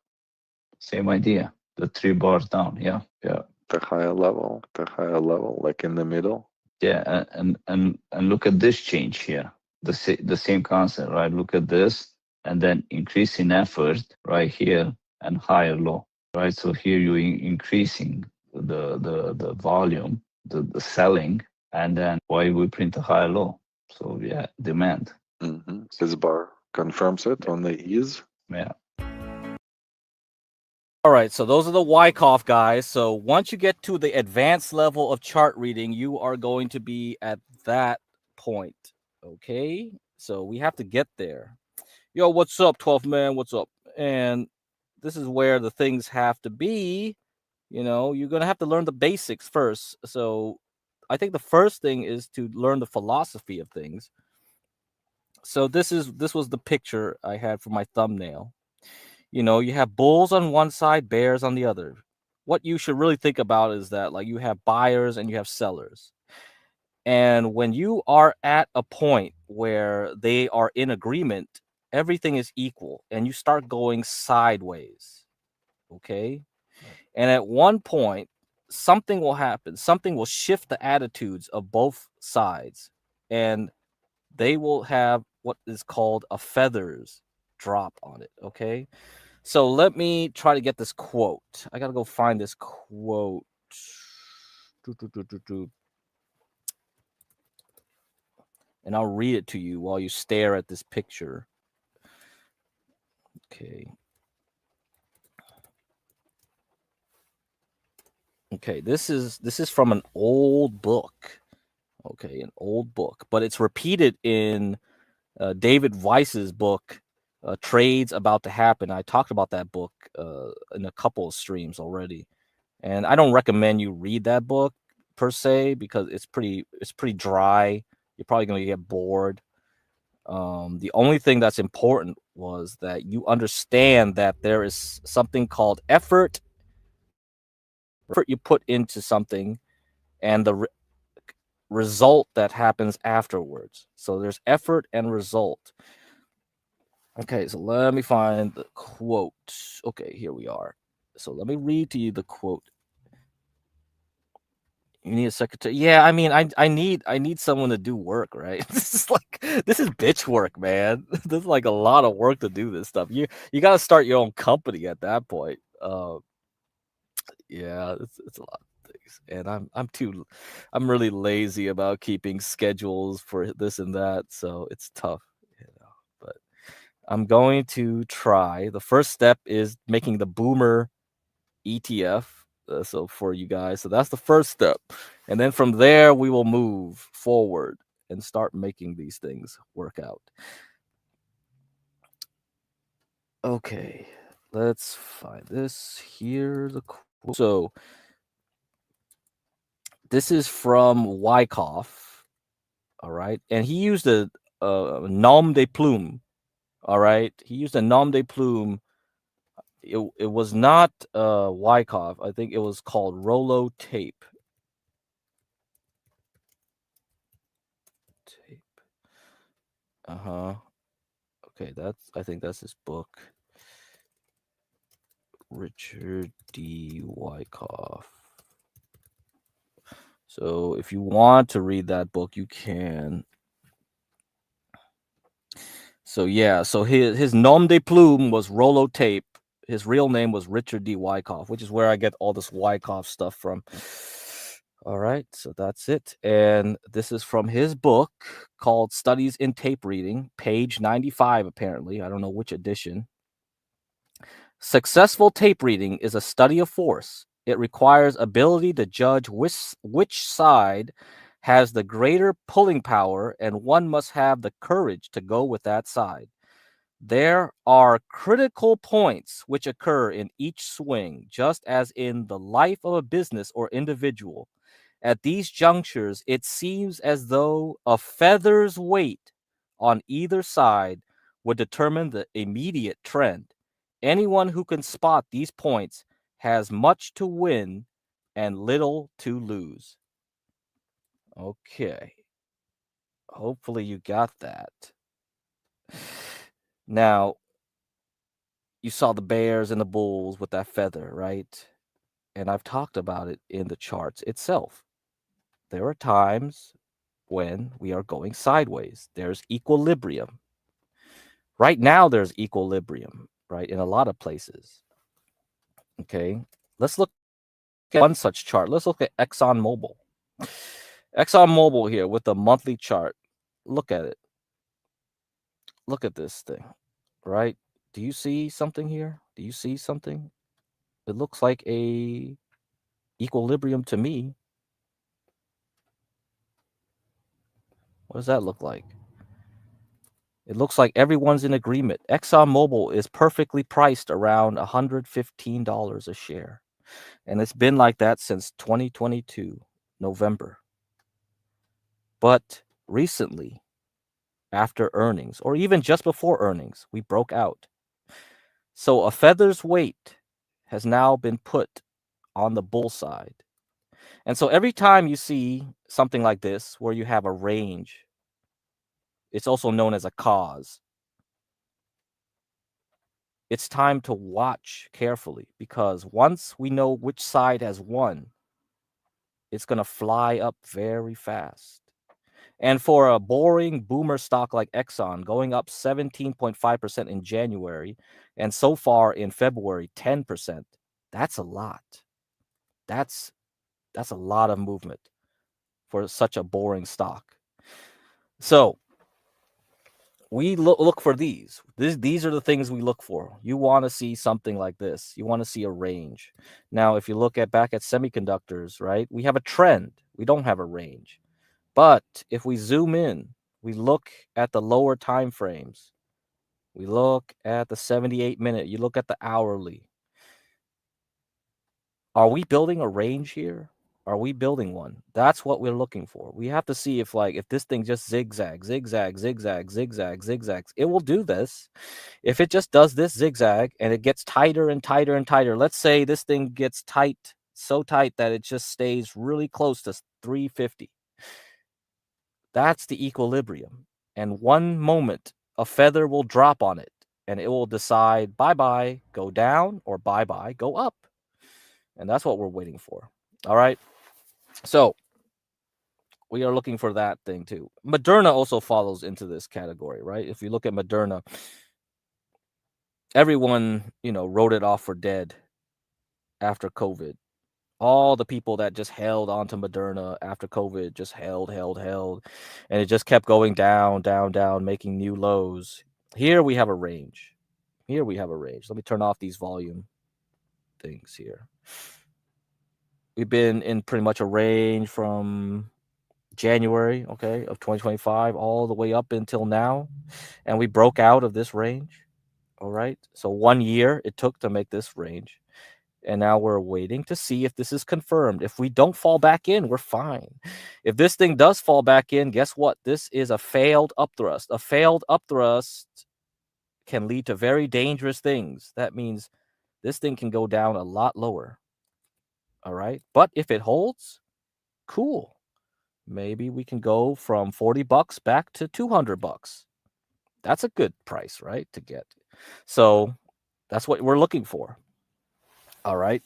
Same idea. The 3 bars down. Yeah. Yeah. the higher level, like in the middle. Yeah. And look at this change here. The same concept, right? Look at this, and then increase in effort right here and higher low, right? So here you're increasing the volume, the selling, and then why we print a higher low? So yeah, demand. This bar confirms it on the ease. Yeah. All right, so those are the Wyckoff guys. So once you get to the advanced level of chart reading, you are going to be at that point. Okay, so we have to get there. Yo, what's up, 12th man? What's up? And this is where the things have to be. You know, you're gonna have to learn the basics first. So I think the first thing is to learn the philosophy of things. So this was the picture I had for my thumbnail. You know, you have bulls on one side, bears on the other. What you should really think about is that, like, you have buyers and you have sellers. And when you are at a point where they are in agreement, everything is equal and you start going sideways. Okay. And at one point, something will happen. Something will shift the attitudes of both sides. And they will have what is called a feathers drop on it. Okay. So let me try to get this quote. I gotta go find this quote. And I'll read it to you while you stare at this picture. Okay. Okay, this is from an old book. Okay, an old book, but it's repeated in David Weiss's book, Trades About to Happen. I talked about that book in a couple of streams already. And I don't recommend you read that book per se because it's pretty dry. You're probably going to get bored. The only thing that's important was that you understand that there is something called effort you put into something and the result that happens afterwards. So there's effort and result. Okay, so let me find the quote. Okay, here we are. So let me read to you the quote. You need a secretary. Yeah, I mean, I need someone to do work, right? This is bitch work, man. This is like a lot of work to do this stuff. You got to start your own company at that point. Yeah, it's a lot of things, and I'm really lazy about keeping schedules for this and that, so it's tough, you know. But I'm going to try. The first step is making the Boomer ETF. So for you guys, so that's the first step, and then from there we will move forward and start making these things work out. Okay, let's find this here. The quote. So this is from Wyckoff, all right, and he used a nom de plume. All right, he used a nom de plume. It was not Wyckoff. I think it was called Rollo tape. Okay, I think that's his book. Richard D. Wyckoff. So if you want to read that book, you can. So yeah, so his nom de plume was Rollo tape. His real name was Richard D. Wyckoff, which is where I get all this Wyckoff stuff from. All right, so that's it. And this is from his book called Studies in Tape Reading, page 95, apparently. I don't know which edition. Successful tape reading is a study of force. It requires ability to judge which side has the greater pulling power, and one must have the courage to go with that side. There are critical points which occur in each swing, just as in the life of a business or individual. At these junctures, it seems as though a feather's weight on either side would determine the immediate trend. Anyone who can spot these points has much to win and little to lose. Okay. Hopefully you got that. Now, you saw the bears and the bulls with that feather, right? And I've talked about it in the charts itself. There are times when we are going sideways. There's equilibrium. Right now, there's equilibrium, right, in a lot of places. Okay, let's look at one such chart. Let's look at ExxonMobil. ExxonMobil here with the monthly chart. Look at it. Look at this thing, right? Do you see something here? Do you see something? It looks like a equilibrium to me. What does that look like? It looks like everyone's in agreement. ExxonMobil is perfectly priced around $115 a share. And it's been like that since 2022, November. But recently, after earnings, or even just before earnings, we broke out. So a feather's weight has now been put on the bull side. And so every time you see something like this, where you have a range, it's also known as a cause. It's time to watch carefully, because once we know which side has won, it's going to fly up very fast. And for a boring boomer stock like Exxon, going up 17.5% in January, and so far in February, 10%, that's a lot. That's a lot of movement for such a boring stock. So we look for these. These are the things we look for. You want to see something like this. You want to see a range. Now, if you look back at semiconductors, right, we have a trend. We don't have a range. But if we zoom in, we look at the lower time frames. We look at the 78-minute. You look at the hourly. Are we building a range here? Are we building one? That's what we're looking for. We have to see if this thing just zigzags, zigzags, it will do this. If it just does this zigzag and it gets tighter and tighter and tighter, let's say this thing gets tight, so tight that it just stays really close to 350. That's the equilibrium. And one moment, a feather will drop on it and it will decide bye-bye, go down, or bye-bye, go up. And that's what we're waiting for. All right. So we are looking for that thing too. Moderna also follows into this category, right? If you look at Moderna, everyone, wrote it off for dead after COVID. All the people that just held onto Moderna after COVID just held, and it just kept going down, making new lows. Here we have a range. Let me turn off these volume things here. We've been in pretty much a range from January, of 2025, all the way up until now, and we broke out of this range. All right. So 1 year it took to make this range. And now we're waiting to see if this is confirmed. If we don't fall back in, we're fine. If this thing does fall back in, guess what? This is a failed upthrust. A failed upthrust can lead to very dangerous things. That means this thing can go down a lot lower. All right. But if it holds, cool. Maybe we can go from $40 back to $200. That's a good price, right? To get. So that's what we're looking for. All right.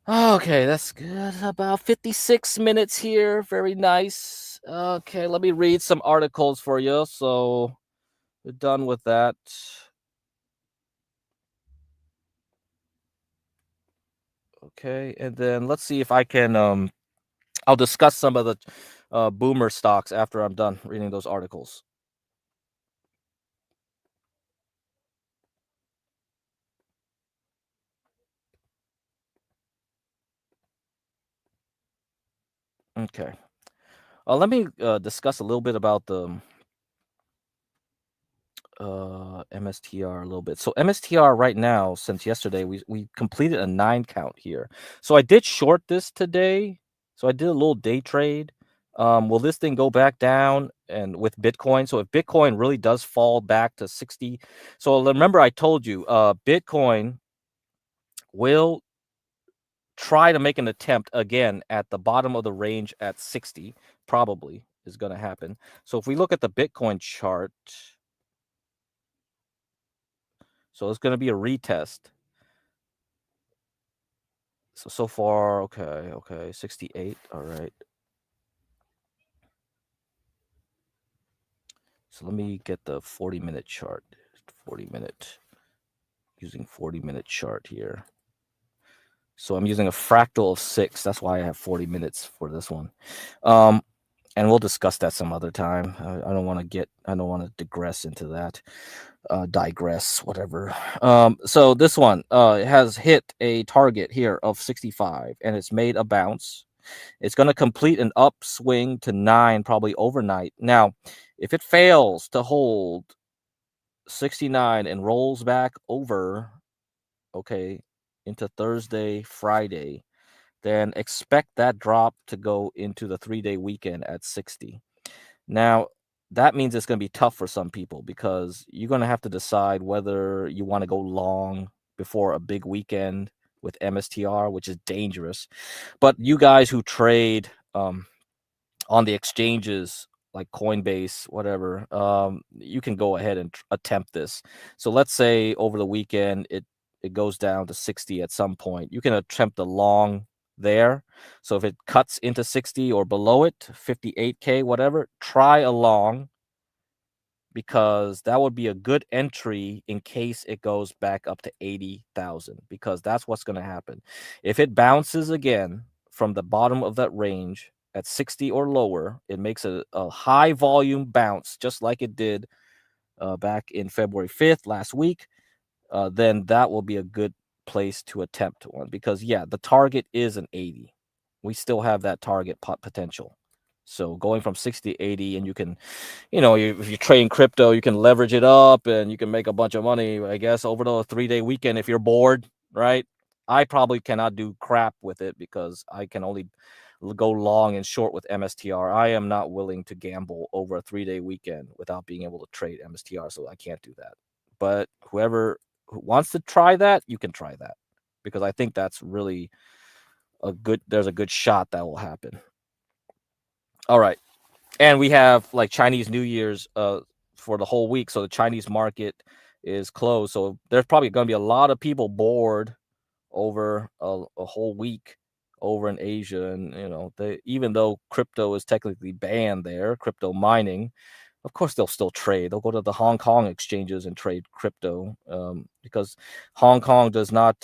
Okay, that's good. About 56 minutes here. Very nice. Okay, let me read some articles for you. So we're done with that. Okay, and then let's see if I can I'll discuss some of the boomer stocks after I'm done reading those articles. Okay. Let me discuss a little bit about the MSTR a little bit. So MSTR right now, since yesterday, we completed a 9 count here. So I did short this today. So I did a little day trade. Will this thing go back down and with Bitcoin? So if Bitcoin really does fall back to 60, so remember I told you, Bitcoin will try to make an attempt again at the bottom of the range at 60, probably is going to happen. So if we look at the Bitcoin chart, so it's going to be a retest. So far, okay, 68, all right. So let me get the 40-minute chart, 40-minute, using 40-minute chart here. So I'm using a fractal of 6. That's why I have 40 minutes for this one. And we'll discuss that some other time. I don't want to digress into that. Digress, whatever. So this one has hit a target here of 65, and it's made a bounce. It's going to complete an upswing to 9 probably overnight. Now, if it fails to hold 69 and rolls back over, okay, into Thursday, Friday, then expect that drop to go into the 3-day weekend at 60. Now, that means it's going to be tough for some people because you're going to have to decide whether you want to go long before a big weekend with MSTR, which is dangerous. But you guys who trade on the exchanges like Coinbase, whatever, you can go ahead and attempt this. So let's say over the weekend it goes down to 60 at some point. You can attempt a long there. So if it cuts into 60 or below it, 58K, whatever, try a long, because that would be a good entry in case it goes back up to 80,000, because that's what's going to happen. If it bounces again from the bottom of that range at 60 or lower, it makes a high volume bounce, just like it did back in February 5th last week, then that will be a good place to attempt one, because yeah, the target is an 80. We still have that target potential. So going from 60 to 80, and you can, if you're trading crypto, you can leverage it up and you can make a bunch of money, I guess, over the 3-day weekend if you're bored, right? I probably cannot do crap with it because I can only go long and short with MSTR. I am not willing to gamble over a 3-day weekend without being able to trade MSTR, so I can't do that. But whoever wants to try that, you can try that, because I think that's really there's a good shot that will happen. All right. And we have like Chinese New Year's for the whole week. So the Chinese market is closed. So there's probably going to be a lot of people bored over a whole week over in Asia. And, even though crypto is technically banned there, crypto mining, of course, they'll still trade. They'll go to the Hong Kong exchanges and trade crypto because Hong Kong does not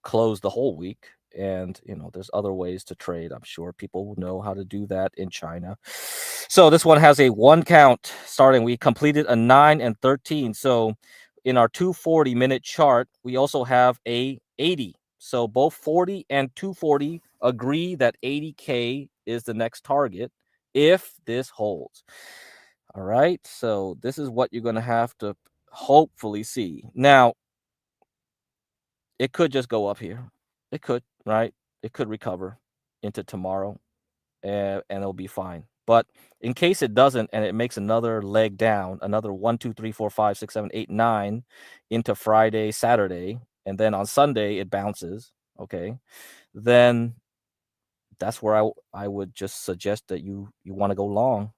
close the whole week. And, there's other ways to trade. I'm sure people know how to do that in China. So this one has a 1 count starting. We completed a 9 and 13. So in our 240-minute chart, we also have a 80. So both 40 and 240 agree that 80K is the next target if this holds. All right. So this is what you're going to have to hopefully see. Now, it could just go up here. It could, right? It could recover into tomorrow and it'll be fine. But in case it doesn't, and it makes another leg down, another 1, 2, 3, 4, 5, 6, 7, 8, 9 into Friday, Saturday, and then on Sunday it bounces, okay, then that's where I would just suggest that you want to go long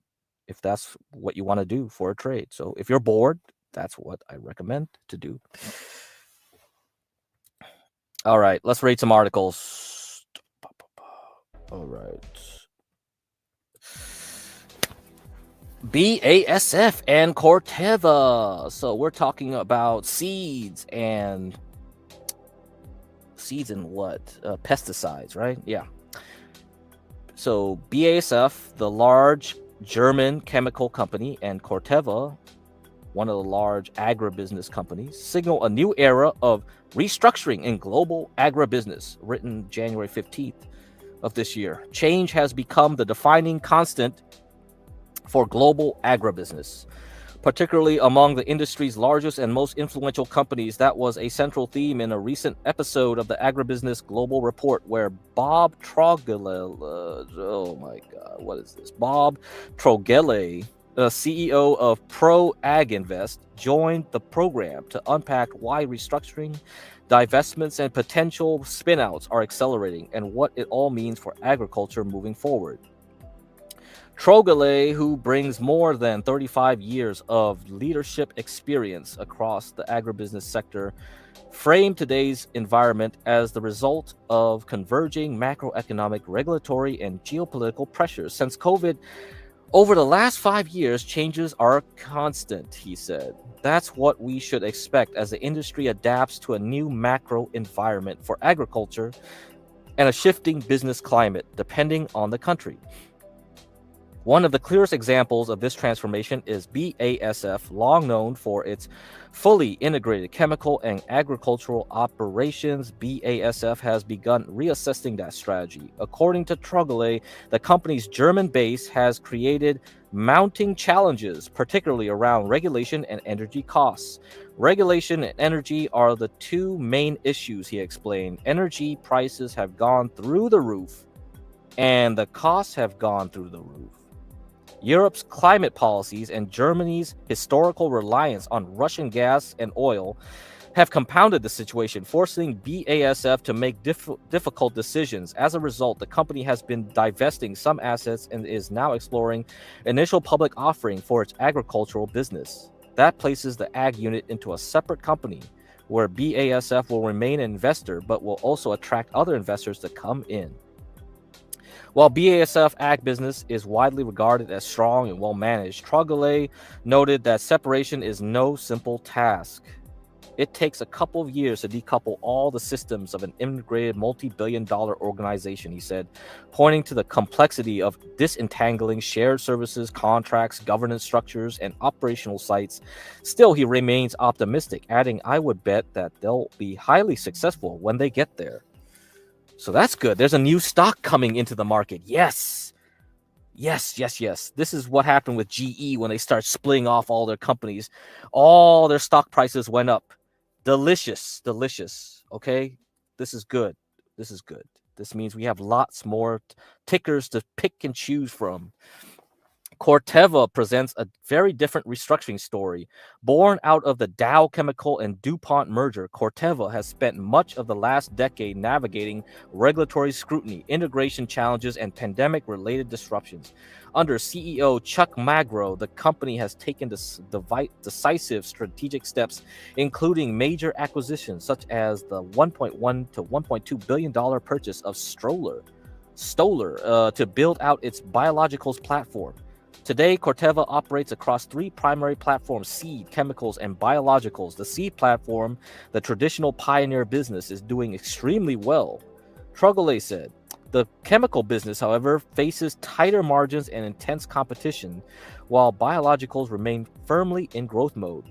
if that's what you want to do for a trade. So if you're bored, that's what I recommend to do. All right, let's read some articles. All right. BASF and Corteva. So we're talking about seeds and what? Pesticides, right? Yeah. So BASF, the large German chemical company, and Corteva, one of the large agribusiness companies, signal a new era of restructuring in global agribusiness, written January 15th of this year. Change has become the defining constant for global agribusiness. particularly among the industry's largest and most influential companies. That was a central theme in a recent episode of the Agribusiness Global Report, where Bob Trogele, oh my God, what is this? Bob Trogele, the CEO of Pro Ag Invest, joined the program to unpack why restructuring, divestments, and potential spinouts are accelerating and what it all means for agriculture moving forward. Trogele, who brings more than 35 years of leadership experience across the agribusiness sector, framed today's environment as the result of converging macroeconomic, regulatory, and geopolitical pressures. Since COVID, over the last 5 years, changes are constant, he said. That's what we should expect as the industry adapts to a new macro environment for agriculture and a shifting business climate, depending on the country. One of the clearest examples of this transformation is BASF, long known for its fully integrated chemical and agricultural operations. BASF has begun reassessing that strategy. According to Trogele, the company's German base has created mounting challenges, particularly around regulation and energy costs. Regulation and energy are the two main issues, he explained. Energy prices have gone through the roof, and the costs have gone through the roof. Europe's climate policies and Germany's historical reliance on Russian gas and oil have compounded the situation, forcing BASF to make difficult decisions. As a result, the company has been divesting some assets and is now exploring initial public offering for its agricultural business. That places the ag unit into a separate company where BASF will remain an investor but will also attract other investors to come in. While BASF ag business is widely regarded as strong and well managed, Trogele noted that separation is no simple task. It takes a couple of years to decouple all the systems of an integrated multi-billion-dollar organization, he said, pointing to the complexity of disentangling shared services, contracts, governance structures, and operational sites. Still, he remains optimistic, adding, "I would bet that they'll be highly successful when they get there." So that's good. There's a new stock coming into the market. Yes. Yes. This is what happened with GE when they start splitting off all their companies. All their stock prices went up. Delicious. Okay? This is good. This means we have lots more tickers to pick and choose from. Corteva presents a very different restructuring story. Born out of the Dow Chemical and DuPont merger, Corteva has spent much of the last decade navigating regulatory scrutiny, integration challenges, and pandemic-related disruptions. Under CEO Chuck Magro, the company has taken decisive strategic steps, including major acquisitions such as the $1.1 to $1.2 billion purchase of Stoller to build out its biologicals platform. Today, Corteva operates across three primary platforms: seed, chemicals, and biologicals. The seed platform, the traditional pioneer business, is doing extremely well, Trogele said. The chemical business, however, faces tighter margins and intense competition, while biologicals remain firmly in growth mode.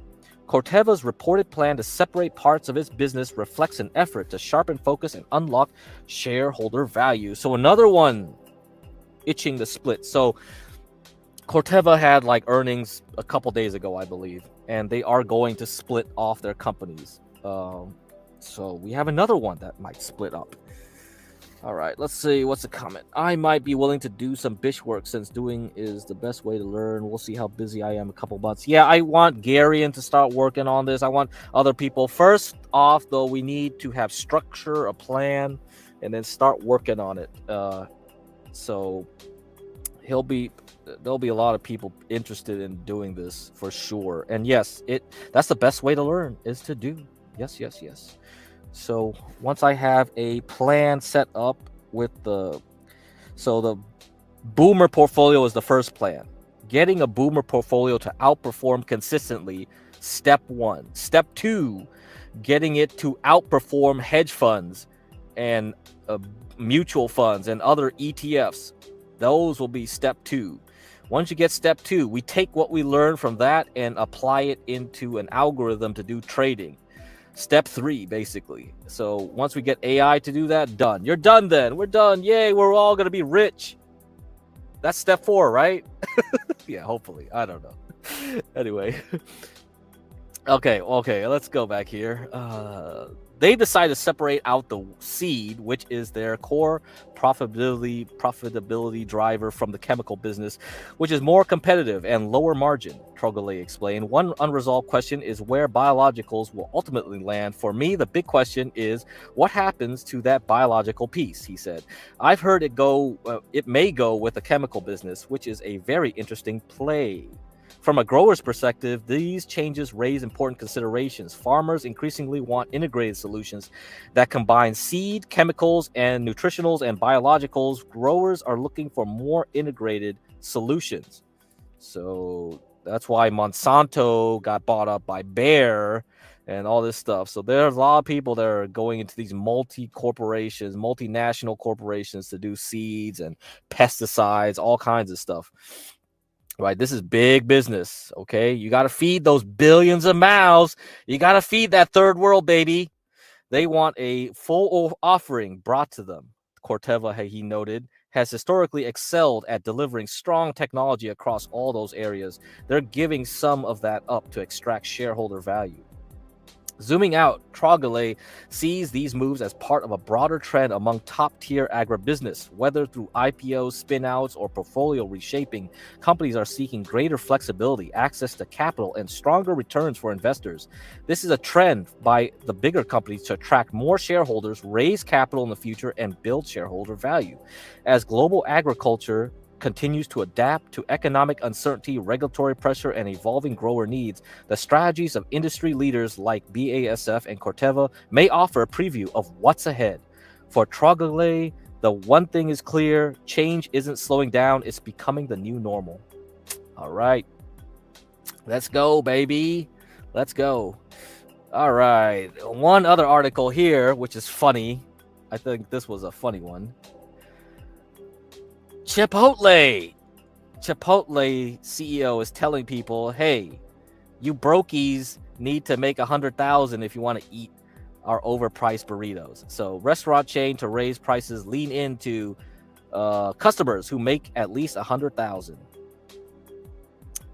Corteva's reported plan to separate parts of its business reflects an effort to sharpen focus and unlock shareholder value. So another one itching the split. So Corteva had like earnings a couple days ago, I believe, and they are going to split off their companies. So we have another one that might split up. All right, let's see. What's the comment? I might be willing to do some bish work since doing is the best way to learn. We'll see how busy I am a couple months. Yeah, I want Garian to start working on this. I want other people. First off, though, we need to have structure, a plan, and then start working on it. So there'll be a lot of people interested in doing this for sure. And yes, that's the best way to learn is to do. Yes. So once I have a plan set up with the boomer portfolio is the first plan. Getting a boomer portfolio to outperform consistently, step 1. Step 2, getting it to outperform hedge funds and mutual funds and other ETFs. Those will be step 2. Once you get step 2, we take what we learn from that and apply it into an algorithm to do trading. Step 3, basically. So once we get AI to do that, done. You're done then. We're done. Yay, we're all going to be rich. That's step 4, right? Yeah, hopefully. I don't know. Anyway. Okay, let's go back here. They decided to separate out the seed, which is their core profitability driver, from the chemical business, which is more competitive and lower margin, Trogelay explained. One unresolved question is where biologicals will ultimately land. For me, the big question is what happens to that biological piece, he said. I've heard it may go with the chemical business, which is a very interesting play. From a grower's perspective, these changes raise important considerations. Farmers increasingly want integrated solutions that combine seed, chemicals, and nutritionals and biologicals. Growers are looking for more integrated solutions. So that's why Monsanto got bought up by Bayer and all this stuff. So there's a lot of people that are going into these multi-corporations, multinational corporations to do seeds and pesticides, all kinds of stuff. Right, this is big business, okay? You got to feed those billions of mouths. You got to feed that third world, baby. They want a full offering brought to them. Corteva, he noted, has historically excelled at delivering strong technology across all those areas. They're giving some of that up to extract shareholder value. Zooming out, Trogelay sees these moves as part of a broader trend among top-tier agribusiness. Whether through IPOs, spin-outs, or portfolio reshaping, companies are seeking greater flexibility, access to capital, and stronger returns for investors. This is a trend by the bigger companies to attract more shareholders, raise capital in the future, and build shareholder value. As global agriculture continues to adapt to economic uncertainty, regulatory pressure, and evolving grower needs, the strategies of industry leaders like BASF and Corteva may offer a preview of what's ahead. For Trogelay, the one thing is clear: change isn't slowing down, it's becoming the new normal. All right. Let's go, baby. Let's go. All right. One other article here, which is funny. I think this was a funny one. Chipotle CEO is telling people, hey, you brokies need to make 100,000 if you want to eat our overpriced burritos. So restaurant chain to raise prices, lean into customers who make at least 100,000.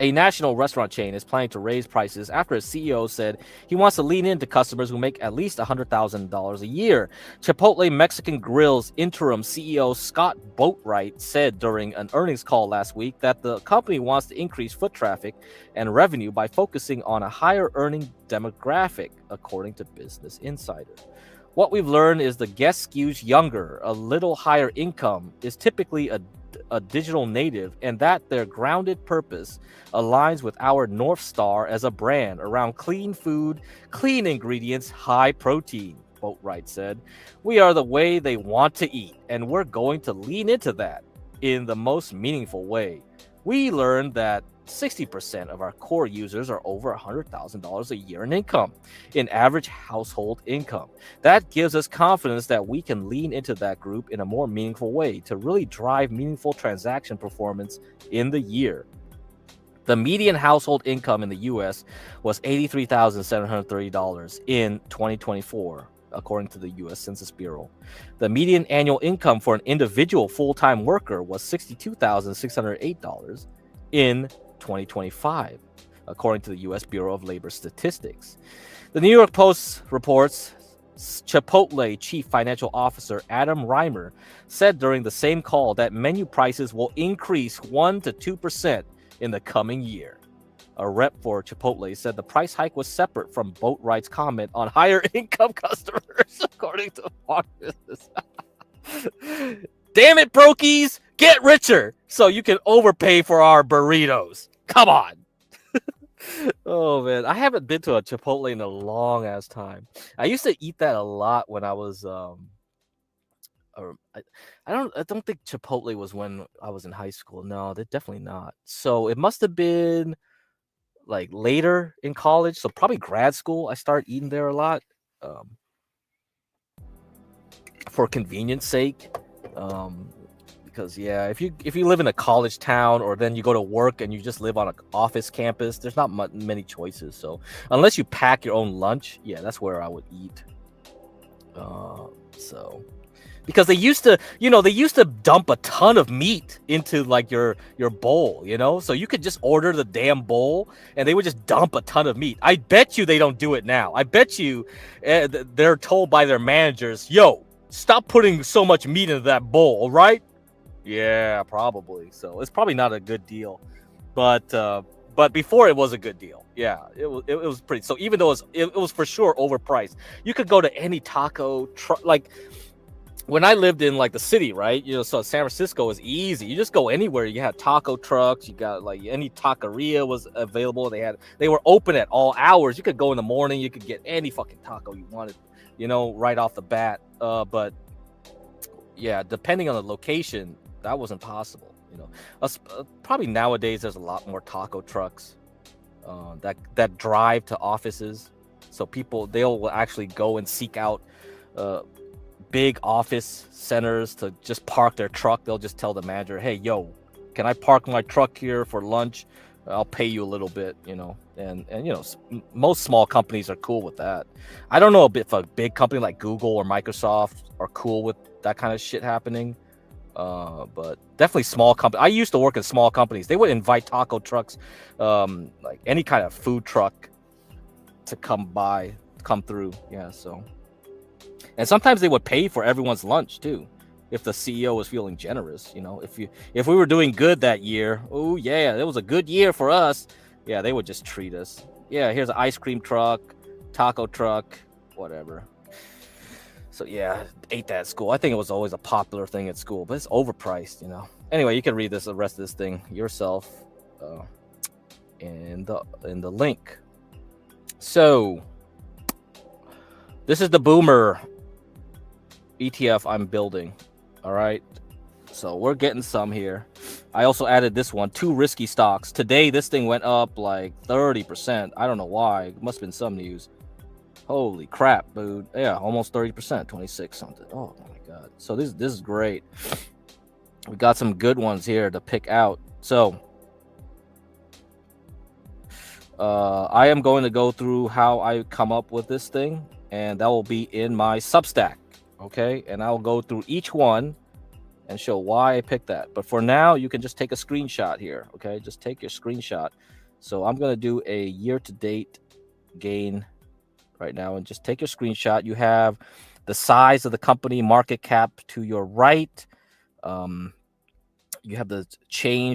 A national restaurant chain is planning to raise prices after its CEO said he wants to lean into customers who make at least $100,000 a year. Chipotle Mexican Grill's interim CEO Scott Boatwright said during an earnings call last week that the company wants to increase foot traffic and revenue by focusing on a higher earning demographic, according to Business Insider. What we've learned is the guest skews younger, a little higher income, is typically a digital native, and that their grounded purpose aligns with our North Star as a brand around clean food, clean ingredients, high protein, Boatwright said. We are the way they want to eat, and we're going to lean into that in the most meaningful way. We learned that 60% of our core users are over $100,000 a year in income, in average household income. That gives us confidence that we can lean into that group in a more meaningful way to really drive meaningful transaction performance in the year. The median household income in the U.S. was $83,730 in 2024, according to the U.S. Census Bureau. The median annual income for an individual full-time worker was $62,608 in 2025, according to the U.S. Bureau of Labor Statistics. The New York Post reports Chipotle Chief Financial Officer Adam Reimer said during the same call that menu prices will increase 1% to 2% in the coming year. A rep for Chipotle said the price hike was separate from Boatwright's comment on higher income customers, according to Fox Business. Damn it, brokies! Get richer so you can overpay for our burritos. Come on. Oh, man. I haven't been to a Chipotle in a long ass time. I used to eat that a lot when I was I don't think Chipotle was when I was in high school. No, they're definitely not. So it must have been like later in college, so probably grad school. I started eating there a lot for convenience sake. Because yeah, if you live in a college town or then you go to work and you just live on an office campus, there's not many choices. So unless you pack your own lunch, yeah, that's where I would eat. So because they used to dump a ton of meat into like your bowl, so you could just order the damn bowl and they would just dump a ton of meat. I bet you they don't do it now. I bet you they're told by their managers, yo, stop putting so much meat into that bowl, all right? Yeah, probably. So it's probably not a good deal, but before it was a good deal. Yeah, it was pretty. So even though it was for sure overpriced, you could go to any taco truck. Like when I lived in like the city, right? So San Francisco is easy. You just go anywhere. You had taco trucks. You got like any taqueria was available. They were open at all hours. You could go in the morning. You could get any fucking taco you wanted, right off the bat. But yeah, depending on the location, that wasn't possible. Probably nowadays there's a lot more taco trucks that drive to offices, so they'll actually go and seek out big office centers to just park their truck. They'll just tell the manager, hey, yo, can I park my truck here for lunch? I'll pay you a little bit, and most small companies are cool with that. I don't know if a big company like Google or Microsoft are cool with that kind of shit happening. But definitely small company. I used to work in small companies. They would invite taco trucks, like any kind of food truck to come through. Yeah. So, and sometimes they would pay for everyone's lunch too, if the CEO was feeling generous. If we were doing good that year, oh yeah, it was a good year for us. Yeah, they would just treat us. Yeah, here's an ice cream truck, taco truck, whatever. So yeah, ate that at school. I think it was always a popular thing at school, but it's overpriced, Anyway, you can read the rest of this thing yourself in the link. So this is the boomer ETF I'm building. All right. So we're getting some here. I also added this one, 2 risky stocks. Today, this thing went up like 30%. I don't know why. It must have been some news. Holy crap, dude. Yeah, almost 30%, 26 something. Oh my god. So this is great. We got some good ones here to pick out. So I am going to go through how I come up with this thing, and that will be in my Substack. Okay, and I'll go through each one and show why I picked that. But for now, you can just take a screenshot here. Okay, just take your screenshot. So I'm going to do a year-to-date gain right now, and just take your screenshot. You have the size of the company, market cap to your right. You have the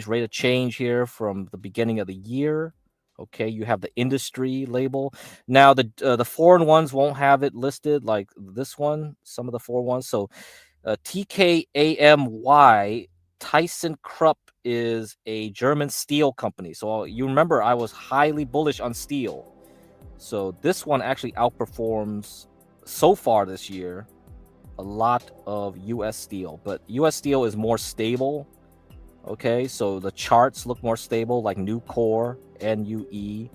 rate of change here from the beginning of the year. Okay, you have the industry label. Now the foreign ones won't have it listed like this one. Some of the foreign ones. So TKAMY, ThyssenKrupp is a German steel company. So you remember I was highly bullish on steel. So this one actually outperforms so far this year a lot of US steel, but US steel is more stable. Okay, so the charts look more stable, like Nucor, NUE,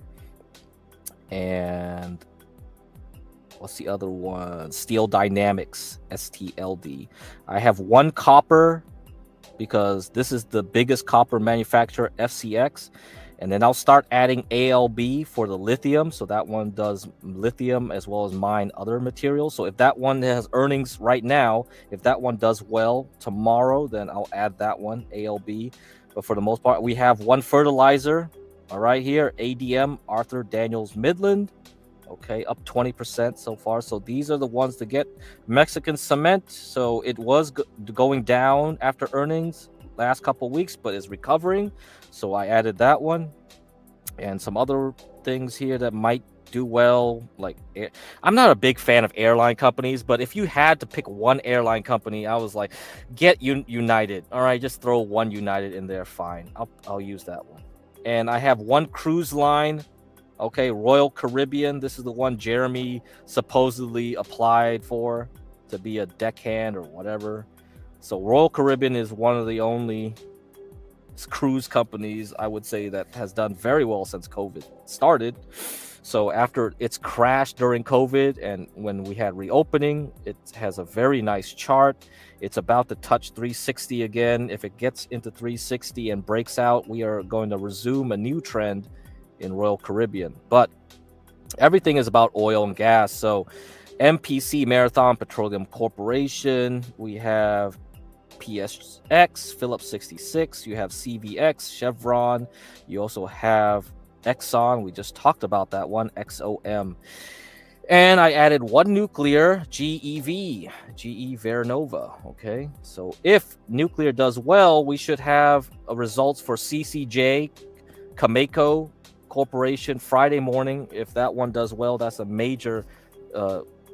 and what's the other one? Steel Dynamics, STLD. I have one copper because this is the biggest copper manufacturer, FCX. And then I'll start adding ALB for the lithium. So that one does lithium as well as mine other materials. So if that one has earnings right now, if that one does well tomorrow, then I'll add that one, ALB. But for the most part, we have one fertilizer. All right, here, ADM, Arthur Daniels Midland. Okay, up 20% so far. So these are the ones to get. Mexican cement. So it was going down after earnings last couple weeks, but is recovering. So I added that one, and some other things here that might do well. Like I'm not a big fan of airline companies, but if you had to pick one airline company, I was like, get United. All right, just throw one United in there. Fine, I'll use that one. And I have one cruise line. Okay, Royal Caribbean. This is the one Jeremy supposedly applied for to be a deckhand or whatever. So Royal Caribbean is one of the only cruise companies I would say that has done very well since COVID started. So after it's crashed during COVID and when we had reopening, it has a very nice chart. It's about to touch 360 again. If it gets into 360 and breaks out, we are going to resume a new trend in Royal Caribbean. But everything is about oil and gas. So MPC, Marathon Petroleum Corporation. We have PSX, Phillips 66. You have CVX, Chevron. You also have Exxon. We just talked about that one, XOM. And I added one nuclear, GEV, GE Vernova. Okay, so if nuclear does well, we should have results for CCJ, Cameco Corporation Friday morning. If that one does well, that's a major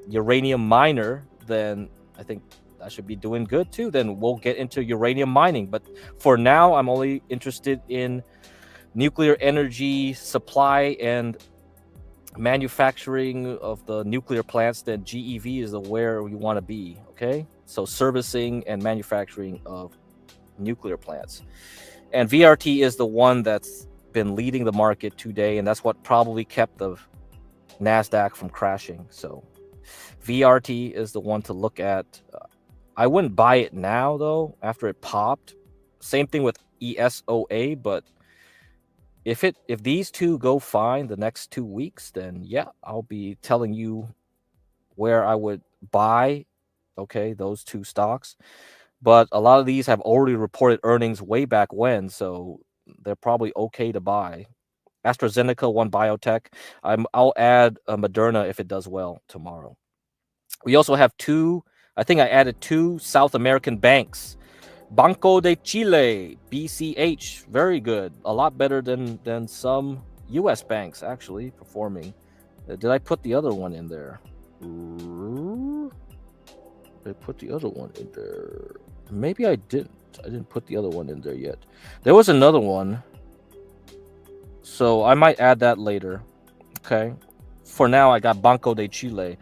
uranium miner. Then I think that should be doing good too. Then we'll get into uranium mining. But for now, I'm only interested in nuclear energy supply and manufacturing of the nuclear plants. Then GEV is where we want to be. Okay, so servicing and manufacturing of nuclear plants, and VRT is the one that's been leading the market today, and that's what probably kept the NASDAQ from crashing. So VRT is the one to look at. I wouldn't buy it now though after it popped. Same thing with ESOA, but if these two go fine the next 2 weeks, then yeah, I'll be telling you where I would buy, okay, those two stocks. But a lot of these have already reported earnings way back when, so they're probably okay to buy. AstraZeneca, one biotech. I'll add Moderna if it does well tomorrow. We also have I think I added two South American banks. Banco de Chile, BCH, very good. A lot better than some US banks actually performing. Did I put the other one in there? Did I put the other one in there? Maybe I didn't. I didn't put the other one in there yet. There was another one, so I might add that later. Okay. For now, I got Banco de Chile.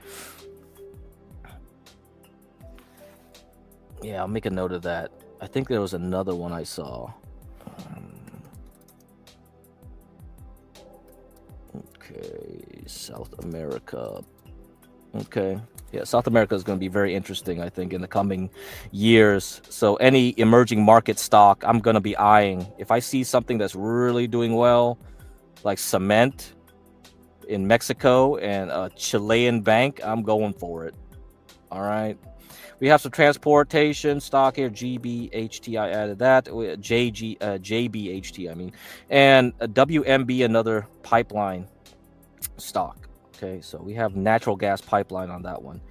Yeah, I'll make a note of that. I think there was another one I saw. Okay, South America. Okay. Yeah, South America is going to be very interesting, I think, in the coming years. So any emerging market stock I'm going to be eyeing. If I see something that's really doing well, like cement in Mexico and a Chilean bank, I'm going for it. All right. We have some transportation stock here. GBHT, I added that. JBHT, I mean. And a WMB, another pipeline stock. Okay, so we have natural gas pipeline on that one.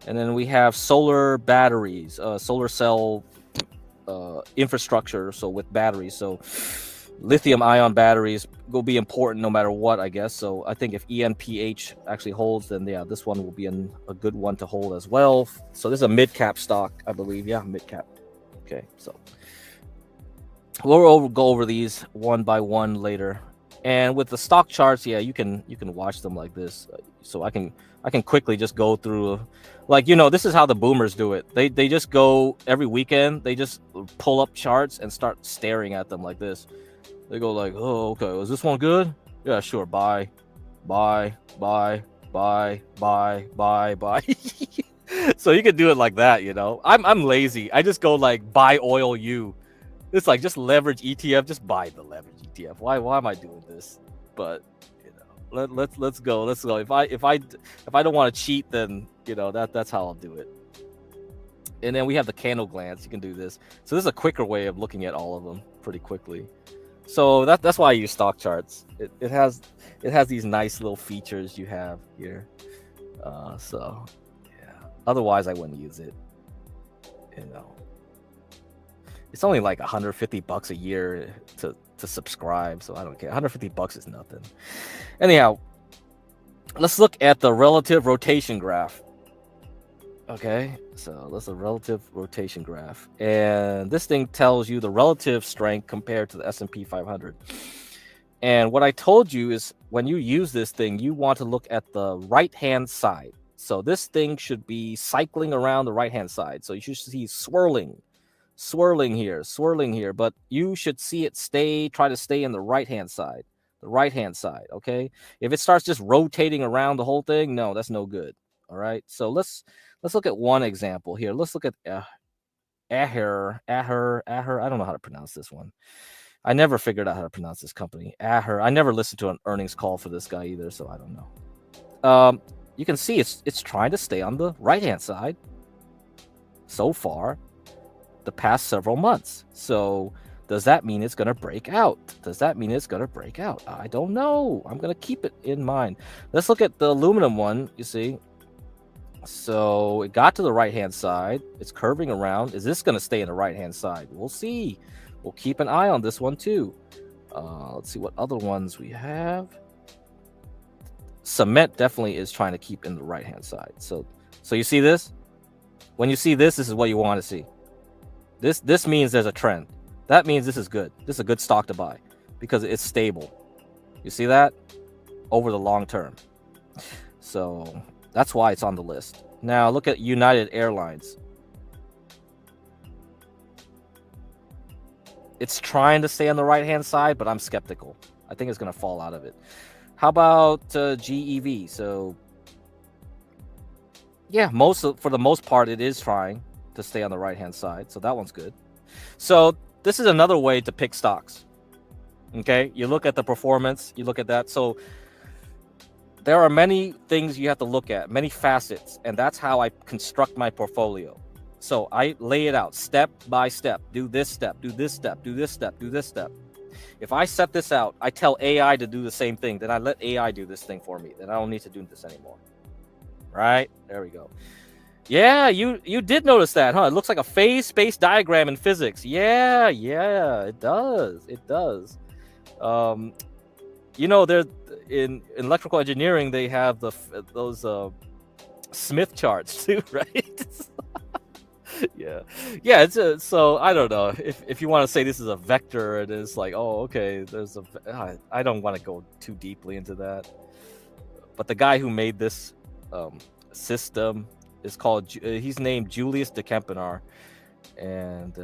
And then we have solar batteries, solar cell infrastructure, so with batteries. So lithium ion batteries will be important no matter what, I guess. So I think if ENPH actually holds, then yeah, this one will be a good one to hold as well. So this is a mid-cap stock, I believe. Yeah, mid-cap. Okay, so we'll go over these one by one later. And with the stock charts, yeah, you can watch them like this. So I can quickly just go through, like, this is how the boomers do it. They just go every weekend. They just pull up charts and start staring at them like this. They go like, oh, okay, was this one good? Yeah, sure. Buy. So you can do it like that, I'm lazy. I just go like buy oil U. It's like just leverage ETF. Just buy the leverage ETF. Why am I doing this? But let's go. If I don't want to cheat, then that's how I'll do it. And then we have the candle glance. You can do this. So this is a quicker way of looking at all of them pretty quickly. So that's why I use stock charts. It has these nice little features you have here. So yeah. Otherwise, I wouldn't use it. It's only like $150 a year to subscribe, so I don't care. $150 is nothing. Anyhow, let's look at the relative rotation graph. Okay, so that's a relative rotation graph, and this thing tells you the relative strength compared to the S&P 500. And what I told you is when you use this thing, you want to look at the right-hand side. So this thing should be cycling around the right-hand side. So you should see swirling here, but you should see it try to stay in the right-hand side, okay? If it starts just rotating around the whole thing, no, that's no good. All right, so let's look at one example here. Let's look at Aher. I don't know how to pronounce this one. I never figured out how to pronounce this company. Aher. I never listened to an earnings call for this guy either, so I don't know. you can see it's trying to stay on the right-hand side so far the past several months. So does that mean it's going to break out? Does that mean it's going to break out? I don't know. I'm going to keep it in mind. Let's look at the aluminum one, you see. So it got to the right-hand side. It's curving around. Is this going to stay in the right-hand side? We'll see. We'll keep an eye on this one too. Let's see what other ones we have. Cement definitely is trying to keep in the right-hand side. So you see this? When you see this, this is what you want to see. This means there's a trend. That means this is good. This is a good stock to buy because it's stable. You see that? Over the long term. So that's why it's on the list. Now look at United Airlines. It's trying to stay on the right-hand side, but I'm skeptical. I think it's going to fall out of it. How about GEV? So yeah, for the most part, it is trying to stay on the right-hand side. So that one's good. So this is another way to pick stocks. Okay, you look at the performance, you look at that. So there are many things you have to look at, many facets, and that's how I construct my portfolio. So I lay it out step by step. Do this step, do this step, do this step, do this step. If I set this out, I tell AI to do the same thing. Then I let AI do this thing for me. Then I don't need to do this anymore. Right? There we go. Yeah, you did notice that, huh? It looks like a phase space diagram in physics. Yeah, it does. It does. You know, there in electrical engineering they have those Smith charts too, right? yeah. It's so I don't know if you want to say this is a vector. It is like, oh, okay. There's I don't want to go too deeply into that. But the guy who made this system is called. He's named Julius de Kempenaar, and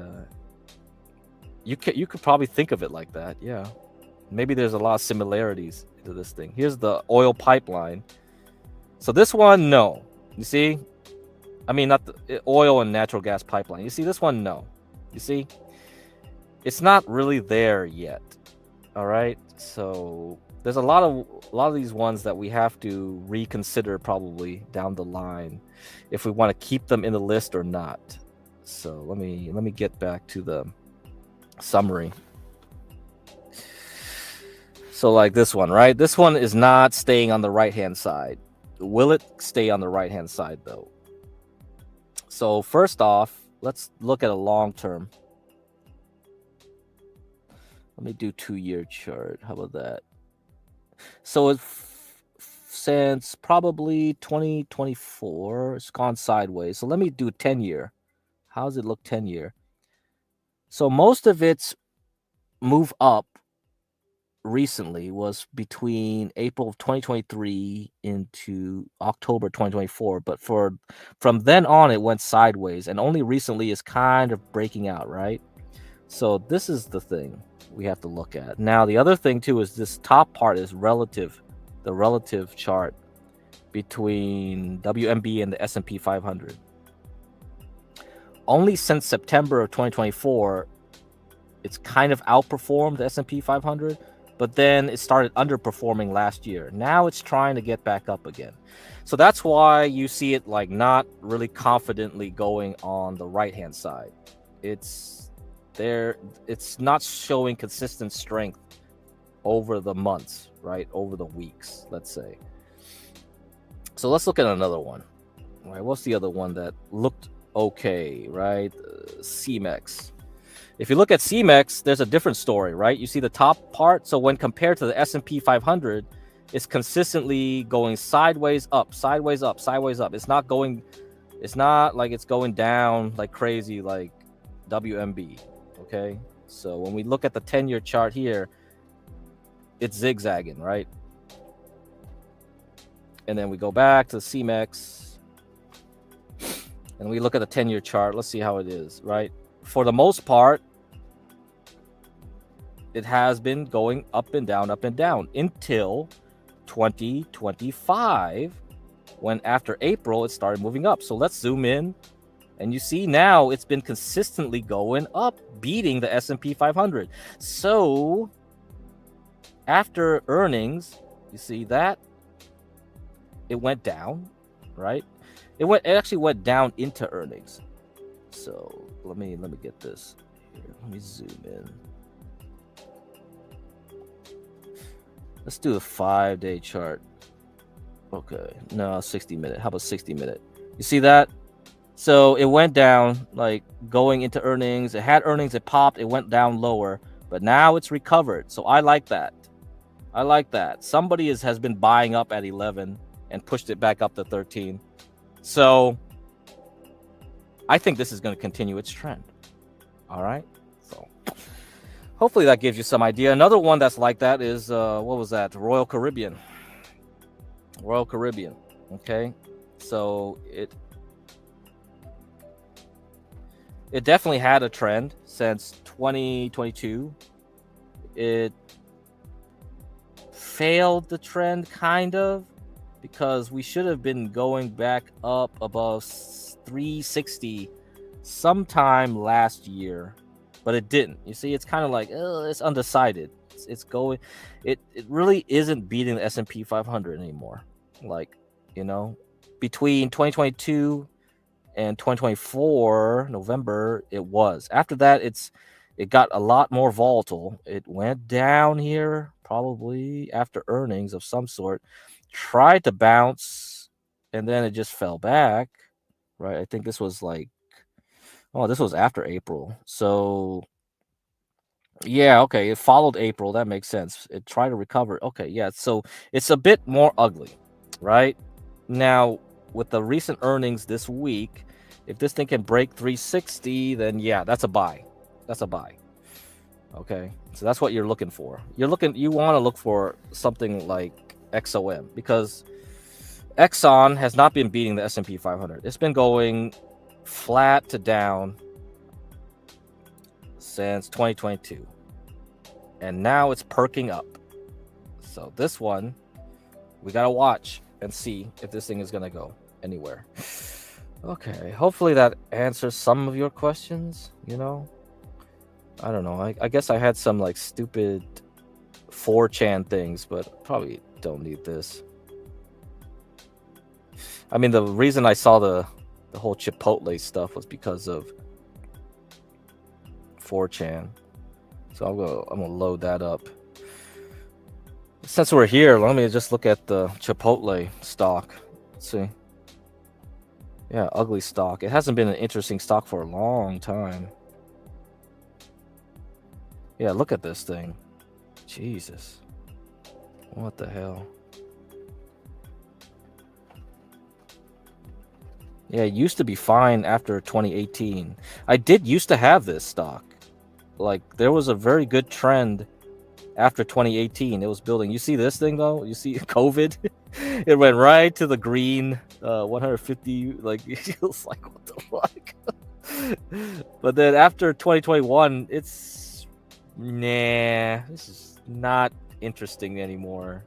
you could probably think of it like that. Yeah, maybe there's a lot of similarities to this thing. Here's the oil pipeline. So this one, no. You see, I mean, not the oil and natural gas pipeline. You see this one, no. You see, it's not really there yet. All right, so there's a lot of these ones that we have to reconsider probably down the line if we want to keep them in the list or not. So let me get back to the summary. So like this one, right? This one is not staying on the right-hand side. Will it stay on the right-hand side though? So first off, let's look at a long term. Let me do 2-year chart. How about that? So since probably 2024, it's gone sideways. So let me do 10-year. How does it look 10-year? So most of its move up recently was between April of 2023 into October 2024. But from then on, it went sideways. And only recently is kind of breaking out, right? So this is the thing we have to look at. Now, the other thing too is this top part is relative, the relative chart between WMB and the S&P 500. Only since September of 2024, it's kind of outperformed the S&P 500, but then it started underperforming last year. Now it's trying to get back up again. So that's why you see it like not really confidently going on the right-hand side. It's not showing consistent strength over the months, right? Over the weeks, let's say. So let's look at another one. All right, what's the other one that looked okay, right? CMEX. If you look at CMEX, there's a different story, right? You see the top part. So when compared to the S&P 500, it's consistently going sideways up, sideways up, sideways up. It's not like it's going down like crazy like WMB. Okay, so when we look at the 10-year chart here, it's zigzagging, right? And then we go back to the CMEX and we look at the 10-year chart. Let's see how it is, right? For the most part, it has been going up and down until 2025, when after April, it started moving up. So let's zoom in. And you see now it's been consistently going up, beating the S&P 500. So after earnings, you see that it went down, right? It actually went down into earnings. So let me get this here. Let me zoom in. Let's do a 5-day chart. Okay, no, 60-minute. How about 60-minute? You see that? So it went down, like going into earnings. It had earnings, it popped, it went down lower, but now it's recovered. So I like that. I like that. Somebody has been buying up at 11 and pushed it back up to 13. So I think this is going to continue its trend. All right. So hopefully that gives you some idea. Another one that's like that is what was that? Royal Caribbean. Royal Caribbean. Okay. So it definitely had a trend since 2022. It failed the trend kind of, because we should have been going back up above 360 sometime last year, but it didn't. You see, it's kind of like it's undecided. It's going. It really isn't beating the S&P 500 anymore. Like, you know, between 2022 and 2024 November, it was. After that, it got a lot more volatile. It went down here probably after earnings of some sort, tried to bounce, and then it just fell back. Right? I think this was like, oh, this was after April. So yeah, okay, it followed April. That makes sense. It tried to recover. Okay, yeah. So it's a bit more ugly, right? Now, with the recent earnings this week, if this thing can break 360, then yeah, that's a buy. That's a buy. Okay, so that's what you're looking for. You want to look for something like XOM, because Exxon has not been beating the S&P 500. It's been going flat to down since 2022, and now it's perking up. So this one, we gotta watch and see if this thing is gonna go anywhere. Okay, hopefully that answers some of your questions. You know, I don't know. I guess I had some like stupid 4chan things, but probably don't need this. I mean, the reason I saw the whole Chipotle stuff was because of 4chan. So I'm gonna load that up. Since we're here, let me just look at the Chipotle stock. Let's see. Yeah, ugly stock. It hasn't been an interesting stock for a long time. Yeah, look at this thing. Jesus. What the hell? Yeah, it used to be fine after 2018. I did used to have this stock. Like, there was a very good trend after 2018. It was building. You see this thing, though? You see COVID? It went right to the green, 150. Like, it was like, what the fuck? But then after 2021, it's... Nah, this is not interesting anymore.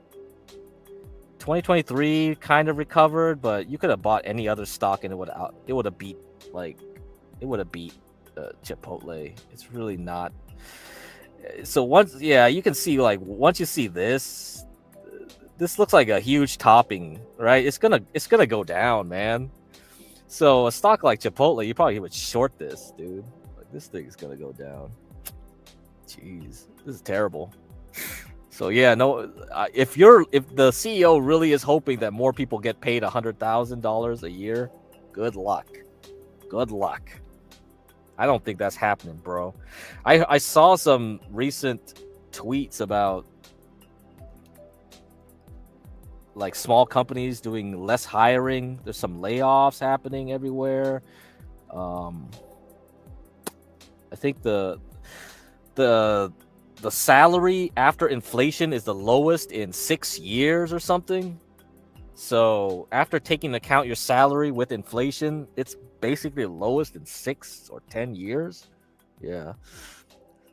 2023 kind of recovered, but you could have bought any other stock and it would have beat Chipotle. It's really not. So you can see, like, once you see this looks like a huge topping, right? It's gonna go down, man. So a stock like Chipotle, you probably would short this, dude. Like, this thing is gonna go down. Jeez, this is terrible. So yeah, no. If the CEO really is hoping that more people get paid $100,000 a year, good luck. Good luck. I don't think that's happening, bro. I saw some recent tweets about like small companies doing less hiring. There's some layoffs happening everywhere. I think the salary after inflation is the lowest in 6 years or something. So after taking into account your salary with inflation, it's basically the lowest in 6 or 10 years. Yeah.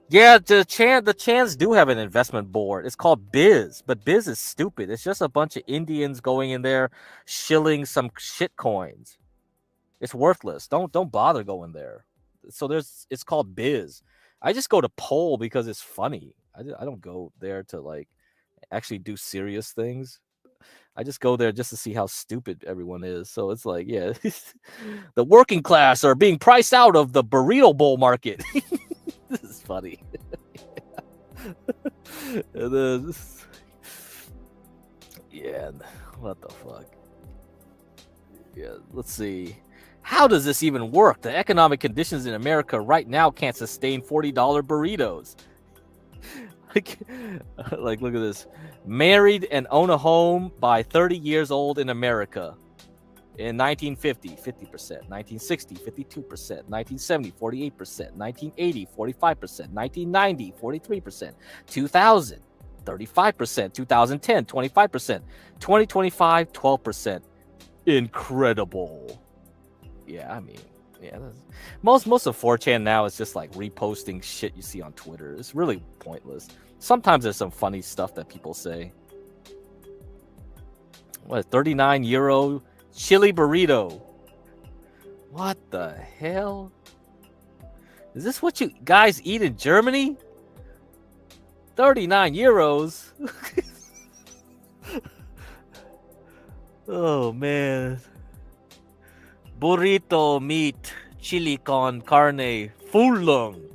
The Chans do have an investment board. It's called Biz, but Biz is stupid. It's just a bunch of Indians going in there shilling some shit coins. It's worthless. Don't bother going there. So it's called Biz. I just go to Poll because it's funny. I don't go there to like actually do serious things. I just go there just to see how stupid everyone is. So it's like, yeah, the working class are being priced out of the burrito bowl market. This is funny. And then, yeah, what the fuck? Yeah, let's see. How does this even work? The economic conditions in America right now can't sustain $40 burritos. Like, look at this. Married and own a home by 30 years old in America. In 1950, 50%. 1960, 52%. 1970, 48%. 1980, 45%. 1990, 43%. 2000, 35%. 2010, 25%. 2025, 12%. Incredible. Yeah, I mean, yeah. Most of 4chan now is just like reposting shit you see on Twitter. It's really pointless. Sometimes there's some funny stuff that people say. What, 39 euro chili burrito? What the hell? Is this what you guys eat in Germany? 39 euros? Oh, man. Burrito meat, chili con carne, Fulung,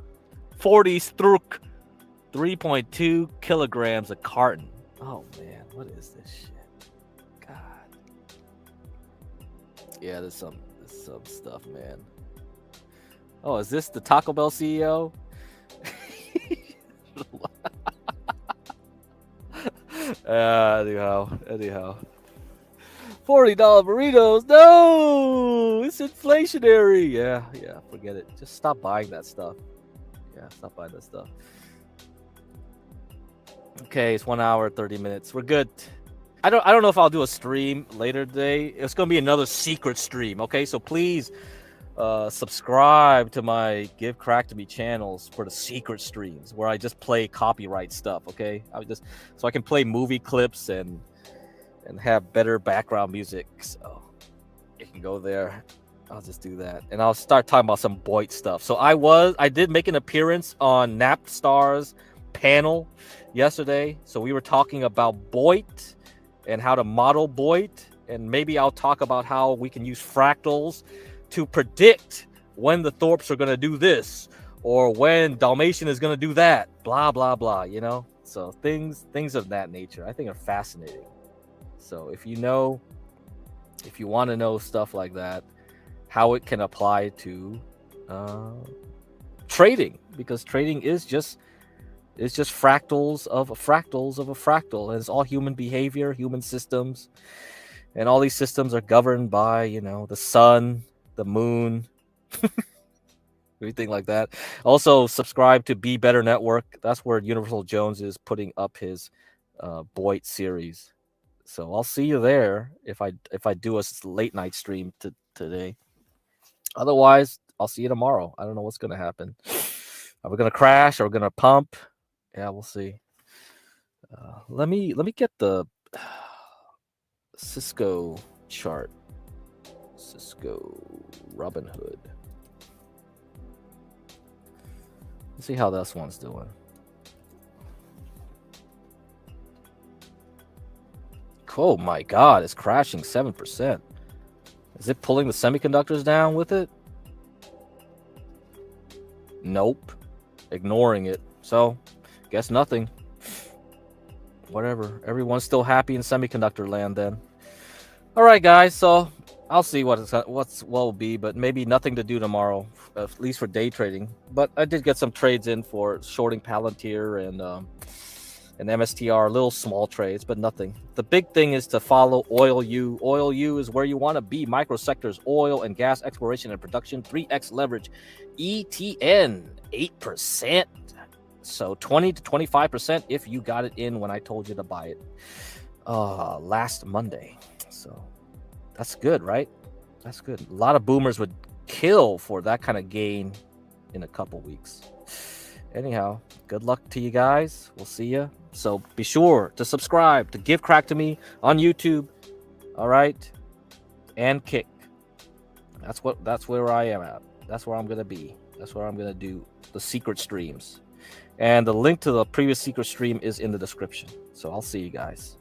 40 Struck, 3.2 kilograms a carton. Oh, man. What is this shit? God. Yeah, there's some stuff, man. Oh, is this the Taco Bell CEO? Anyhow. $40 burritos. No, it's inflationary. Yeah, forget it. Just stop buying that stuff. Yeah, stop buying that stuff. Okay, it's 1 hour 30 minutes. We're good. I don't know if I'll do a stream later today. It's gonna be another secret stream. Okay, so please subscribe to my Give Crack to Me channels for the secret streams where I just play copyright stuff. Okay, so I can play movie clips and have better background music. So you can go there. I'll just do that, and I'll start talking about some Boit stuff. So I did make an appearance on Napstar's panel yesterday. So we were talking about Boit and how to model Boit, and maybe I'll talk about how we can use fractals to predict when the Thorps are going to do this or when Dalmatian is going to do that. Blah blah blah. You know, so things of that nature I think are fascinating. So if you want to know stuff like that, how it can apply to trading, because trading is just fractals of a fractal, and it's all human behavior, human systems, and all these systems are governed by, the sun, the moon, everything like that. Also, subscribe to Be Better Network. That's where Universal Jones is putting up his Boit series. So I'll see you there if I do a late night stream today. Otherwise, I'll see you tomorrow. I don't know what's gonna happen. Are we gonna crash? Are we gonna pump? Yeah, we'll see. Let me get the Cisco chart. Cisco Robinhood. Let's see how this one's doing. Oh my God, it's crashing 7%. Is it pulling the semiconductors down with it? Nope. Ignoring it. So, guess nothing. Whatever. Everyone's still happy in semiconductor land then. All right, guys. So, I'll see what will be, but maybe nothing to do tomorrow, at least for day trading. But I did get some trades in for shorting Palantir and MSTR, little small trades, but nothing. The big thing is to follow UwU. UwU is where you want to be. Microsectors, oil and gas exploration and production, 3x leverage, ETN 8%. So 20 to 25% if you got it in when I told you to buy it last Monday. So that's good, right? That's good. A lot of boomers would kill for that kind of gain in a couple weeks. Anyhow, good luck to you guys. We'll see you. So be sure to subscribe to Give Crack to Me on YouTube. All right, and Kick. That's where I am at. That's where I'm gonna be. That's where I'm gonna do the secret streams. And the link to the previous secret stream is in the description. So I'll see you guys.